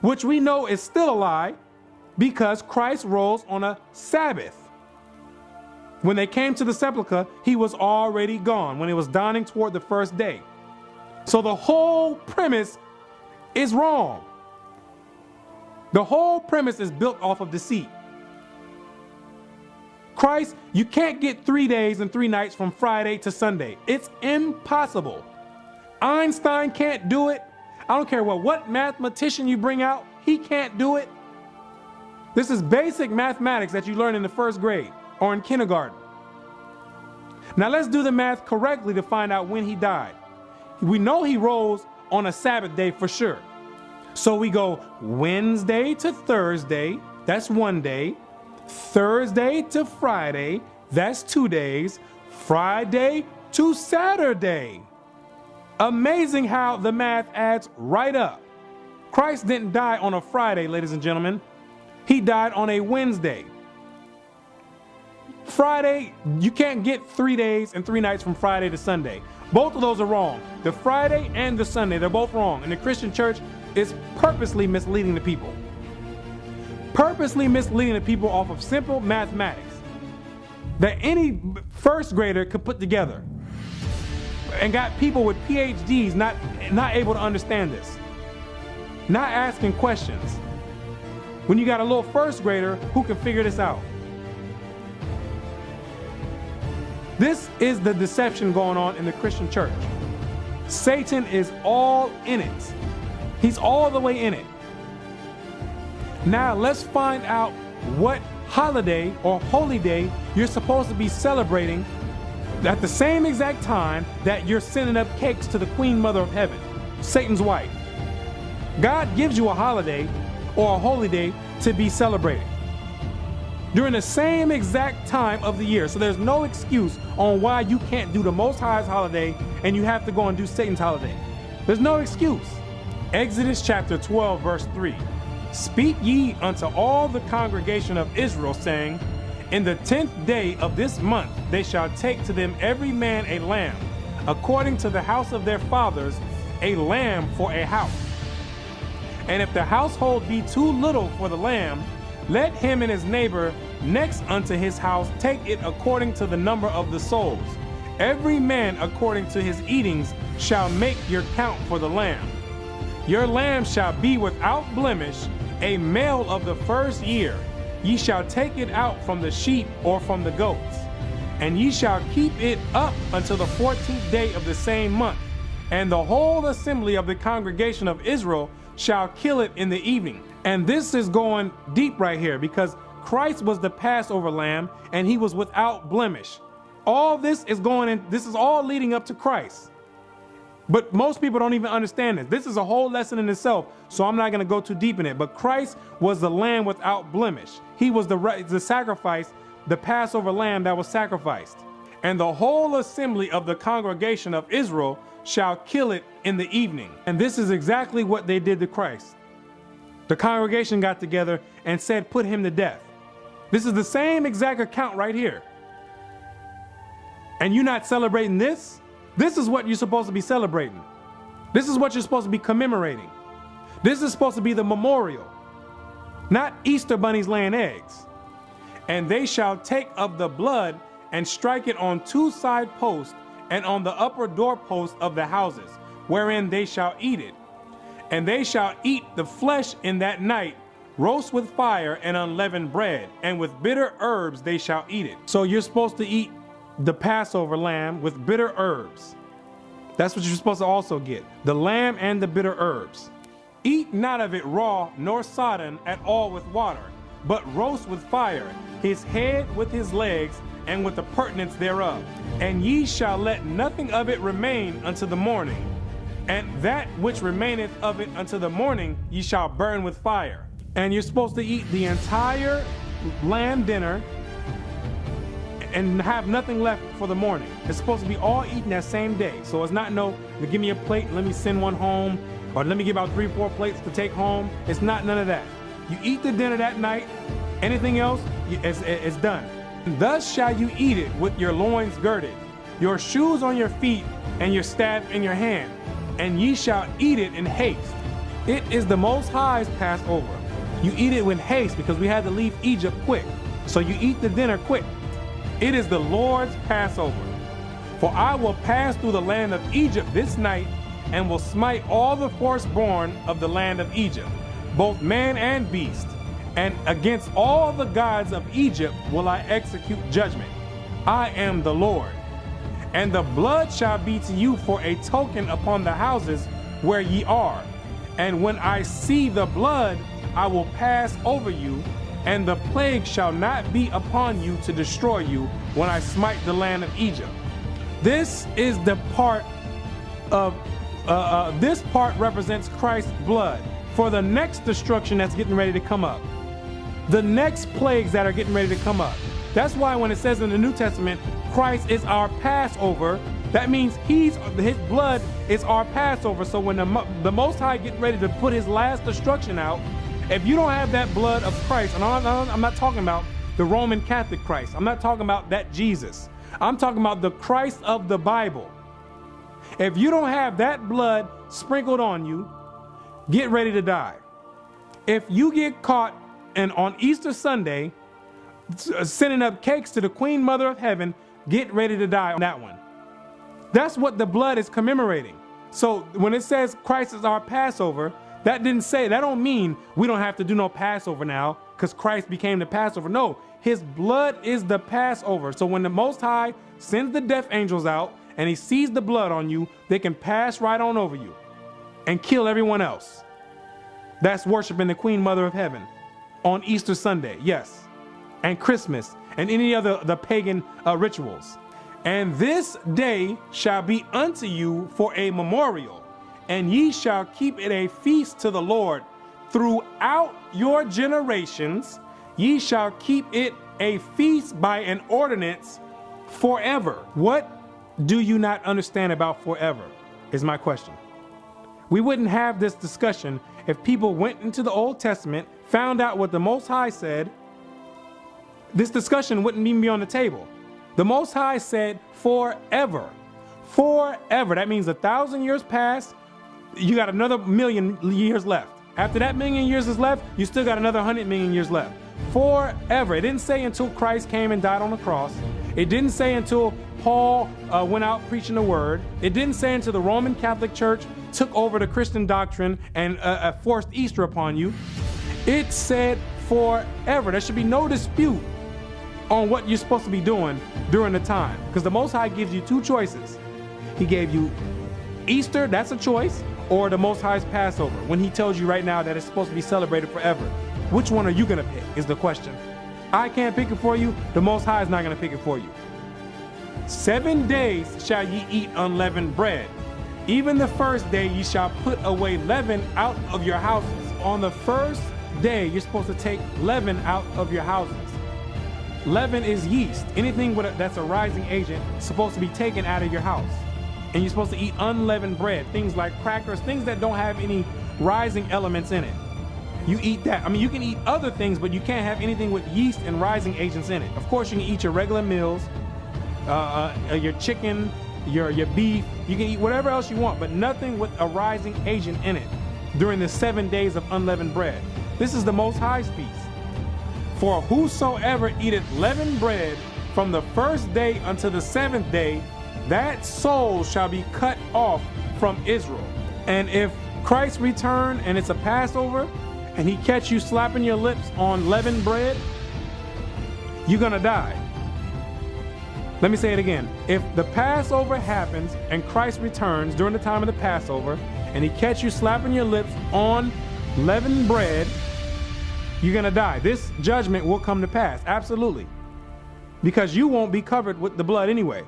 which we know is still a lie because Christ rose on a Sabbath. When they came to the sepulchre, he was already gone when it was dawning toward the first day. So the whole premise is wrong. The whole premise is built off of deceit. Christ, you can't get 3 days and 3 nights from Friday to Sunday. It's impossible. Einstein can't do it. I don't care what mathematician you bring out, he can't do it. This is basic mathematics that you learn in the 1st grade or in kindergarten. Now let's do the math correctly to find out when he died. We know he rose on a Sabbath day for sure. So we go Wednesday to Thursday, that's 1 day. Thursday to Friday, that's 2 days. Friday to Saturday. Amazing how the math adds right up. Christ didn't die on a Friday, ladies and gentlemen. He died on a Wednesday. Friday, you can't get 3 days and 3 nights from Friday to Sunday. Both of those are wrong. The Friday and the Sunday, they're both wrong. And the Christian church is purposely misleading the people. Purposely misleading the people off of simple mathematics that any first grader could put together. And got people with PhDs not able to understand this. Not asking questions. When you got a little first grader who can figure this out. This is the deception going on in the Christian church. Satan is all in it. He's all the way in it. Now let's find out what holiday or holy day you're supposed to be celebrating at the same exact time that you're sending up cakes to the Queen Mother of Heaven, Satan's wife. God gives you a holiday or a holy day to be celebrated during the same exact time of the year. So there's no excuse on why you can't do the Most High's holiday and you have to go and do Satan's holiday. There's no excuse. Exodus chapter 12, verse 3. Speak ye unto all the congregation of Israel, saying, in the 10th day of this month they shall take to them every man a lamb, according to the house of their fathers, a lamb for a house. And if the household be too little for the lamb, let him and his neighbor next unto his house take it according to the number of the souls. Every man according to his eatings shall make your count for the lamb. Your lamb shall be without blemish, a male of the first year. Ye shall take it out from the sheep or from the goats, and ye shall keep it up until the 14th day of the same month. And the whole assembly of the congregation of Israel shall kill it in the evening. And this is going deep right here, because Christ was the Passover lamb and he was without blemish. All this is going in, this is all leading up to Christ. But most people don't even understand this. This is a whole lesson in itself, so I'm not going to go too deep in it. But Christ was the lamb without blemish. He was the sacrifice, the Passover lamb that was sacrificed. And the whole assembly of the congregation of Israel shall kill it in the evening. And this is exactly what they did to Christ. The congregation got together and said, put him to death. This is the same exact account right here. And you're not celebrating this? This is what you're supposed to be celebrating. This is what you're supposed to be commemorating. This is supposed to be the memorial, not Easter bunnies laying eggs. And they shall take of the blood and strike it on 2 side posts and on the upper doorpost of the houses, wherein they shall eat it. And they shall eat the flesh in that night, roast with fire and unleavened bread, and with bitter herbs they shall eat it. So you're supposed to eat the Passover lamb with bitter herbs. That's what you're supposed to also get, the lamb and the bitter herbs. Eat not of it raw nor sodden at all with water, but roast with fire, his head with his legs, and with the purtenance thereof. And ye shall let nothing of it remain unto the morning. And that which remaineth of it unto the morning ye shall burn with fire. And you're supposed to eat the entire lamb dinner and have nothing left for the morning. It's supposed to be all eaten that same day. So it's not no, give me a plate, let me send one home, or let me give out 3 or 4 plates to take home. It's not none of that. You eat the dinner that night, anything else, it's done. Thus shall you eat it with your loins girded, your shoes on your feet, and your staff in your hand. And ye shall eat it in haste. It is the Most High's Passover. You eat it with haste because we had to leave Egypt quick. So you eat the dinner quick. It is the Lord's Passover. For I will pass through the land of Egypt this night, and will smite all the firstborn of the land of Egypt, both man and beast. And against all the gods of Egypt will I execute judgment. I am the Lord. And the blood shall be to you for a token upon the houses where ye are. And when I see the blood, I will pass over you, and the plague shall not be upon you to destroy you when I smite the land of Egypt. This is the part of, this part represents Christ's blood for the next destruction that's getting ready to come up. The next plagues that are getting ready to come up. That's why when it says in the New Testament, Christ is our Passover, that means his blood is our Passover. So when the Most High getting ready to put his last destruction out, if you don't have that blood of Christ, and I'm not talking about the Roman Catholic Christ, I'm not talking about that Jesus, I'm talking about the Christ of the Bible. If you don't have that blood sprinkled on you, get ready to die. If you get caught and on Easter Sunday sending up cakes to the Queen Mother of Heaven, get ready to die on that one. That's what the blood is commemorating. So when it says Christ is our Passover, that don't mean we don't have to do no Passover now because Christ became the Passover. No, his blood is the Passover. So when the Most High sends the death angels out and he sees the blood on you, they can pass right on over you and kill everyone else that's worshiping the Queen Mother of Heaven on Easter Sunday, yes, and Christmas and any other the pagan rituals. And this day shall be unto you for a memorial, and ye shall keep it a feast to the Lord throughout your generations. Ye shall keep it a feast by an ordinance forever. What do you not understand about forever is my question. We wouldn't have this discussion if people went into the Old Testament, found out what the Most High said. This discussion wouldn't even be on the table. The Most High said forever. Forever. That means 1,000 years passed. You got another 1,000,000 years left. After that 1,000,000 years is left, you still got another 100,000,000 years left. Forever. It didn't say until Christ came and died on the cross. It didn't say until Paul went out preaching the word. It didn't say until the Roman Catholic Church took over the Christian doctrine and forced Easter upon you. It said forever. There should be no dispute on what you're supposed to be doing during the time, because the Most High gives you two choices. He gave you Easter, that's a choice, or the Most High's Passover, when he tells you right now that it's supposed to be celebrated forever. Which one are you going to pick is the question. I can't pick it for you. The Most High is not going to pick it for you. 7 days shall ye eat unleavened bread. Even the first day ye shall put away leaven out of your houses. On the first day, you're supposed to take leaven out of your houses. Leaven is yeast. Anything that's a rising agent is supposed to be taken out of your house. And you're supposed to eat unleavened bread, things like crackers, things that don't have any rising elements in it. You eat that. I mean, you can eat other things, but you can't have anything with yeast and rising agents in it. Of course, you can eat your regular meals, your chicken, your beef. You can eat whatever else you want, but nothing with a rising agent in it during the 7 days of unleavened bread. This is the Most High's feast. For whosoever eateth leavened bread from the first day unto the 7th day, that soul shall be cut off from Israel. And if Christ return and it's a Passover, and he catch you slapping your lips on leavened bread, you're gonna die. Let me say it again. If the Passover happens and Christ returns during the time of the Passover, and he catch you slapping your lips on leavened bread, you're gonna die. This judgment will come to pass, absolutely. Because you won't be covered with the blood anyway.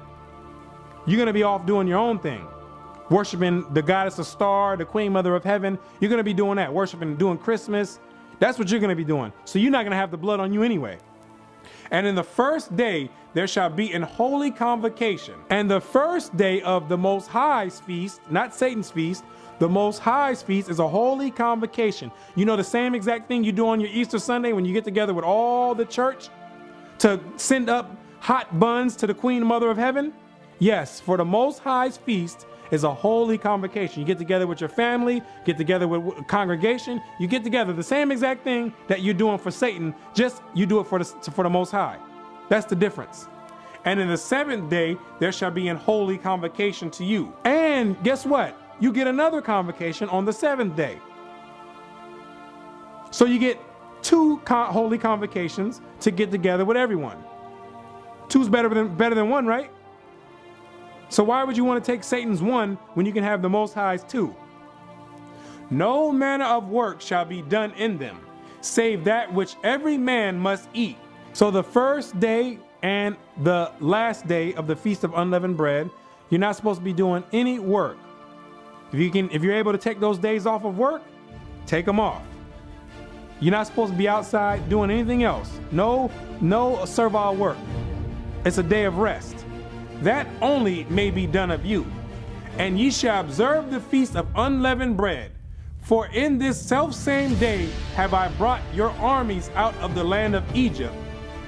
You're gonna be off doing your own thing. Worshiping the goddess of star, the Queen Mother of Heaven. You're gonna be doing that, worshiping, doing Christmas. That's what you're gonna be doing. So you're not gonna have the blood on you anyway. And in the first day, there shall be an holy convocation. And the first day of the Most High's feast, not Satan's feast, the Most High's feast is a holy convocation. You know the same exact thing you do on your Easter Sunday when you get together with all the church to send up hot buns to the Queen Mother of Heaven? Yes, for the Most High's feast is a holy convocation. You get together with your family, get together with a congregation, you get together, the same exact thing that you're doing for Satan, just you do it for the Most High. That's the difference. And in the 7th day, there shall be an holy convocation to you. And guess what? You get another convocation on the 7th day. So you get 2 holy convocations to get together with everyone. 2's better than 1, right? So why would you want to take Satan's 1 when you can have the Most High's 2? No manner of work shall be done in them, save that which every man must eat. So the first day and the last day of the Feast of Unleavened Bread, you're not supposed to be doing any work. If you're able to take those days off of work, take them off. You're not supposed to be outside doing anything else. No servile work. It's a day of rest. That only may be done of you. And ye shall observe the Feast of Unleavened Bread. For in this selfsame day have I brought your armies out of the land of Egypt.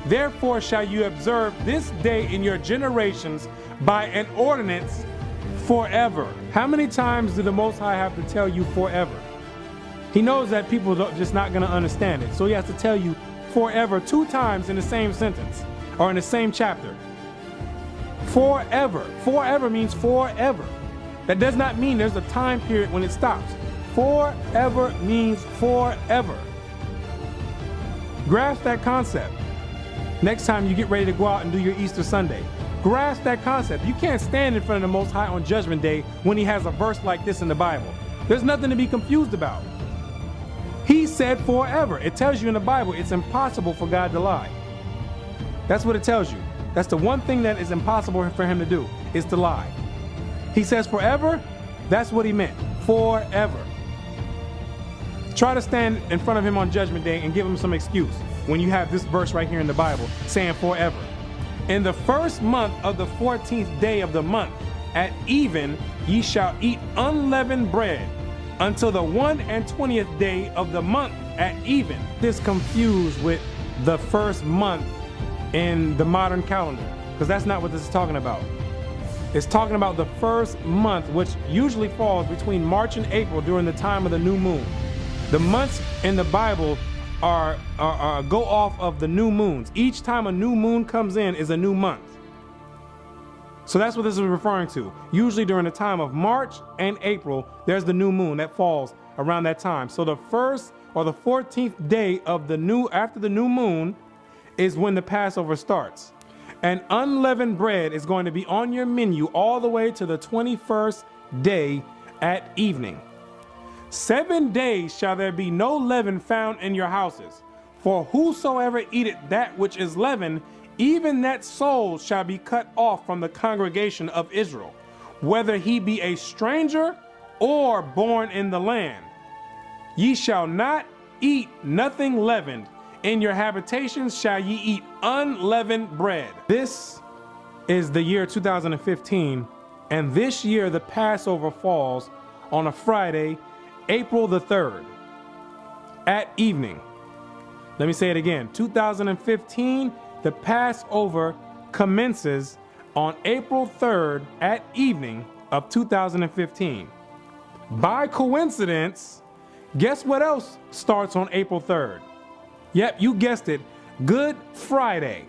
Therefore shall you observe this day in your generations by an ordinance forever. How many times do the Most High have to tell you forever? He knows that people are just not going to understand it. So he has to tell you forever 2 times in the same sentence or in the same chapter. Forever. Forever means forever. That does not mean there's a time period when it stops. Forever means forever. Grasp that concept. Next time you get ready to go out and do your Easter Sunday, grasp that concept. You can't stand in front of the Most High on Judgment Day when he has a verse like this in the Bible. There's nothing to be confused about. He said forever. It tells you in the Bible it's impossible for God to lie. That's what it tells you. That's the one thing that is impossible for him to do, is to lie. He says forever, that's what he meant. Forever. Try to stand in front of him on Judgment Day and give him some excuse when you have this verse right here in the Bible saying forever. In the first month of the 14th day of the month, at even, ye shall eat unleavened bread until the 21st day of the month at even. This confused with the first month in the modern calendar, because that's not what this is talking about. It's talking about the first month, which usually falls between March and April during the time of the new moon. The months in the Bible go off of the new moons. Each time a new moon comes in is a new month. So that's what this is referring to. Usually during the time of March and April, there's the new moon that falls around that time. So the first or the 14th day of after the new moon is when the Passover starts. And unleavened bread is going to be on your menu all the way to the 21st day at evening. 7 days shall there be no leaven found in your houses. For whosoever eateth that which is leavened, even that soul shall be cut off from the congregation of Israel, whether he be a stranger or born in the land. Ye shall not eat nothing leavened. In your habitations shall ye eat unleavened bread. This is the year 2015, and this year the Passover falls on a Friday, April the 3rd, at evening. Let me say it again. 2015, the Passover commences on April 3rd at evening of 2015. By coincidence, guess what else starts on April 3rd? Yep, you guessed it. Good Friday.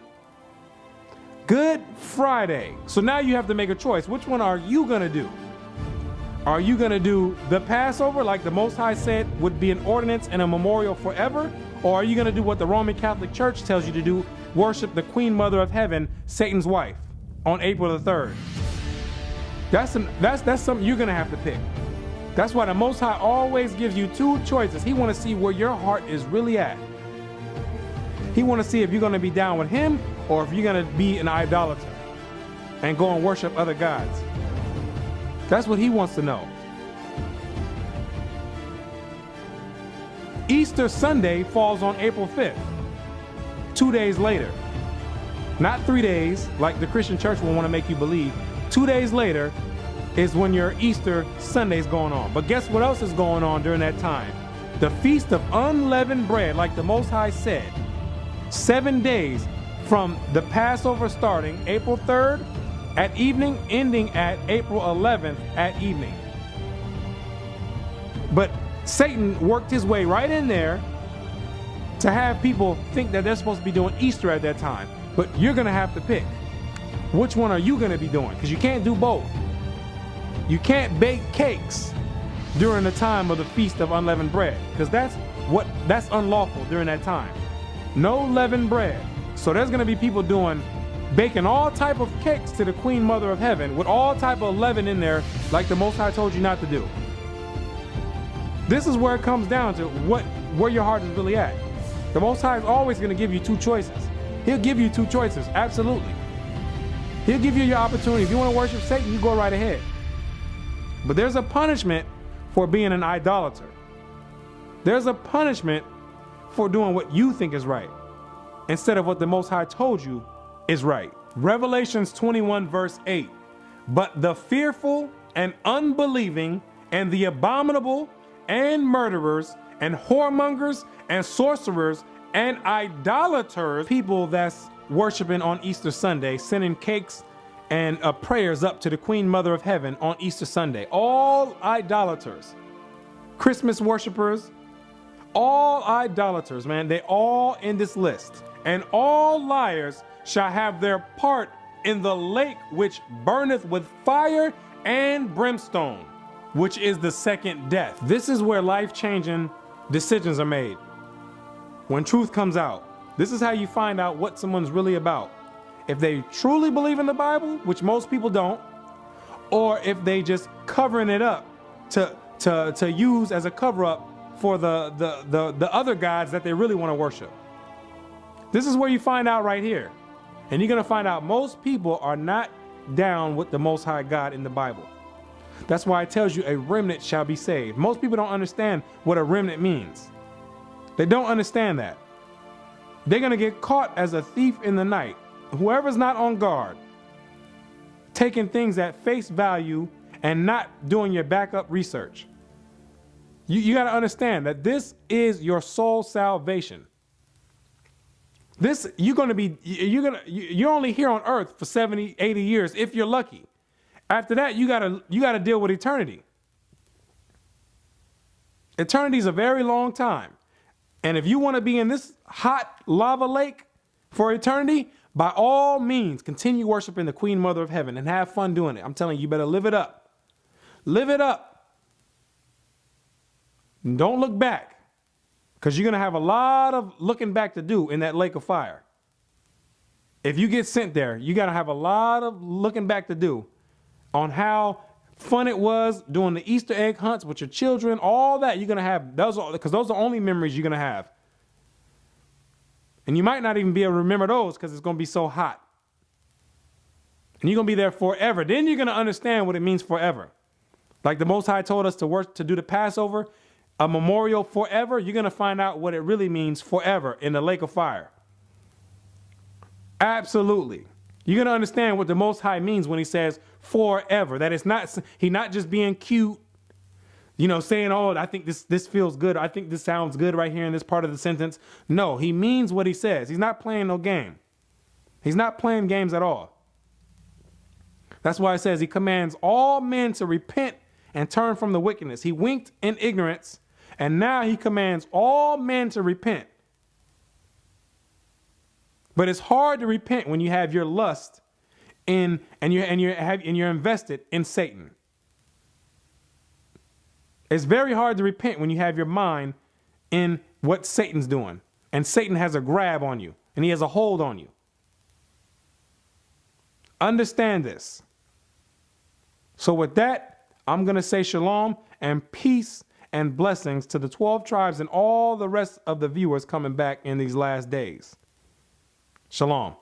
Good Friday. So now you have to make a choice. Which one are you going to do? Are you going to do the Passover like the Most High said would be an ordinance and a memorial forever? Or are you going to do what the Roman Catholic Church tells you to do? Worship the Queen Mother of Heaven, Satan's wife, on April the 3rd. That's something you're going to have to pick. That's why the Most High always gives you 2 choices. He wants to see where your heart is really at. He wants to see if you're going to be down with him or if you're going to be an idolater and go and worship other gods. That's what he wants to know. Easter Sunday falls on April 5th, 2 days later. Not 3 days, like the Christian church will want to make you believe. 2 days later is when your Easter Sunday is going on. But guess what else is going on during that time? The Feast of Unleavened Bread, like the Most High said. 7 days from the Passover starting April 3rd at evening, ending at April 11th at evening. But Satan worked his way right in there to have people think that they're supposed to be doing Easter at that time. But you're going to have to pick. Which one are you going to be doing? Because you can't do both. You can't bake cakes during the time of the Feast of Unleavened Bread, because that's unlawful during that time. No leavened bread. So there's going to be people baking all type of cakes to the Queen Mother of Heaven with all type of leaven in there, like the Most High told you not to do. This is where it comes down to where your heart is really at. The Most High is always going to give you two choices. He'll give you two choices, absolutely. He'll give you your opportunity. If you want to worship Satan, you go right ahead. But there's a punishment for being an idolater. There's a punishment for doing what you think is right instead of what the Most High told you is right. Revelations 21 verse 8. But the fearful and unbelieving and the abominable and murderers and whoremongers and sorcerers and idolaters, people that's worshiping on Easter Sunday, sending cakes and prayers up to the Queen Mother of Heaven on Easter Sunday. All idolaters, Christmas worshipers, all idolaters, man, they all in this list. And all liars shall have their part in the lake which burneth with fire and brimstone, which is the second death. This is where life-changing decisions are made. When truth comes out, this is how you find out what someone's really about. If they truly believe in the Bible, which most people don't, or if they just covering it up to use as a cover-up for the other gods that they really want to worship. This is where you find out right here. And you're going to find out most people are not down with the Most High God in the Bible. That's why it tells you a remnant shall be saved. Most people don't understand what a remnant means. They don't understand that. They're going to get caught as a thief in the night. Whoever's not on guard, taking things at face value and not doing your backup research. You got to understand that this is your soul salvation. This, you're only here on earth for 70, 80 years if you're lucky. After that, you gotta deal with eternity. Eternity is a very long time. And if you want to be in this hot lava lake for eternity, by all means, continue worshiping the Queen Mother of Heaven and have fun doing it. I'm telling you, you better live it up. Live it up. And don't look back. Because you're going to have a lot of looking back to do in that lake of fire. If you get sent there, you got to have a lot of looking back to do on how fun it was doing the Easter egg hunts with your children, all that you're going to have. Because those are only memories you're going to have. And you might not even be able to remember those because it's going to be so hot. And you're going to be there forever. Then you're going to understand what it means forever. Like the Most High told us to do the Passover, a memorial forever. You're going to find out what it really means forever in the lake of fire. Absolutely. You're going to understand what the Most High means when he says forever. That it's not, he's not just being cute, saying, oh, I think this feels good. I think this sounds good right here in this part of the sentence. No, he means what he says. He's not playing no game. He's not playing games at all. That's why it says he commands all men to repent and turn from the wickedness. He winked in ignorance, and now he commands all men to repent. But it's hard to repent when you have your lust and you're invested in Satan. It's very hard to repent when you have your mind in what Satan's doing, and Satan has a grab on you and he has a hold on you. Understand this. So with that, I'm going to say shalom and peace and blessings to the 12 tribes and all the rest of the viewers coming back in these last days. Shalom.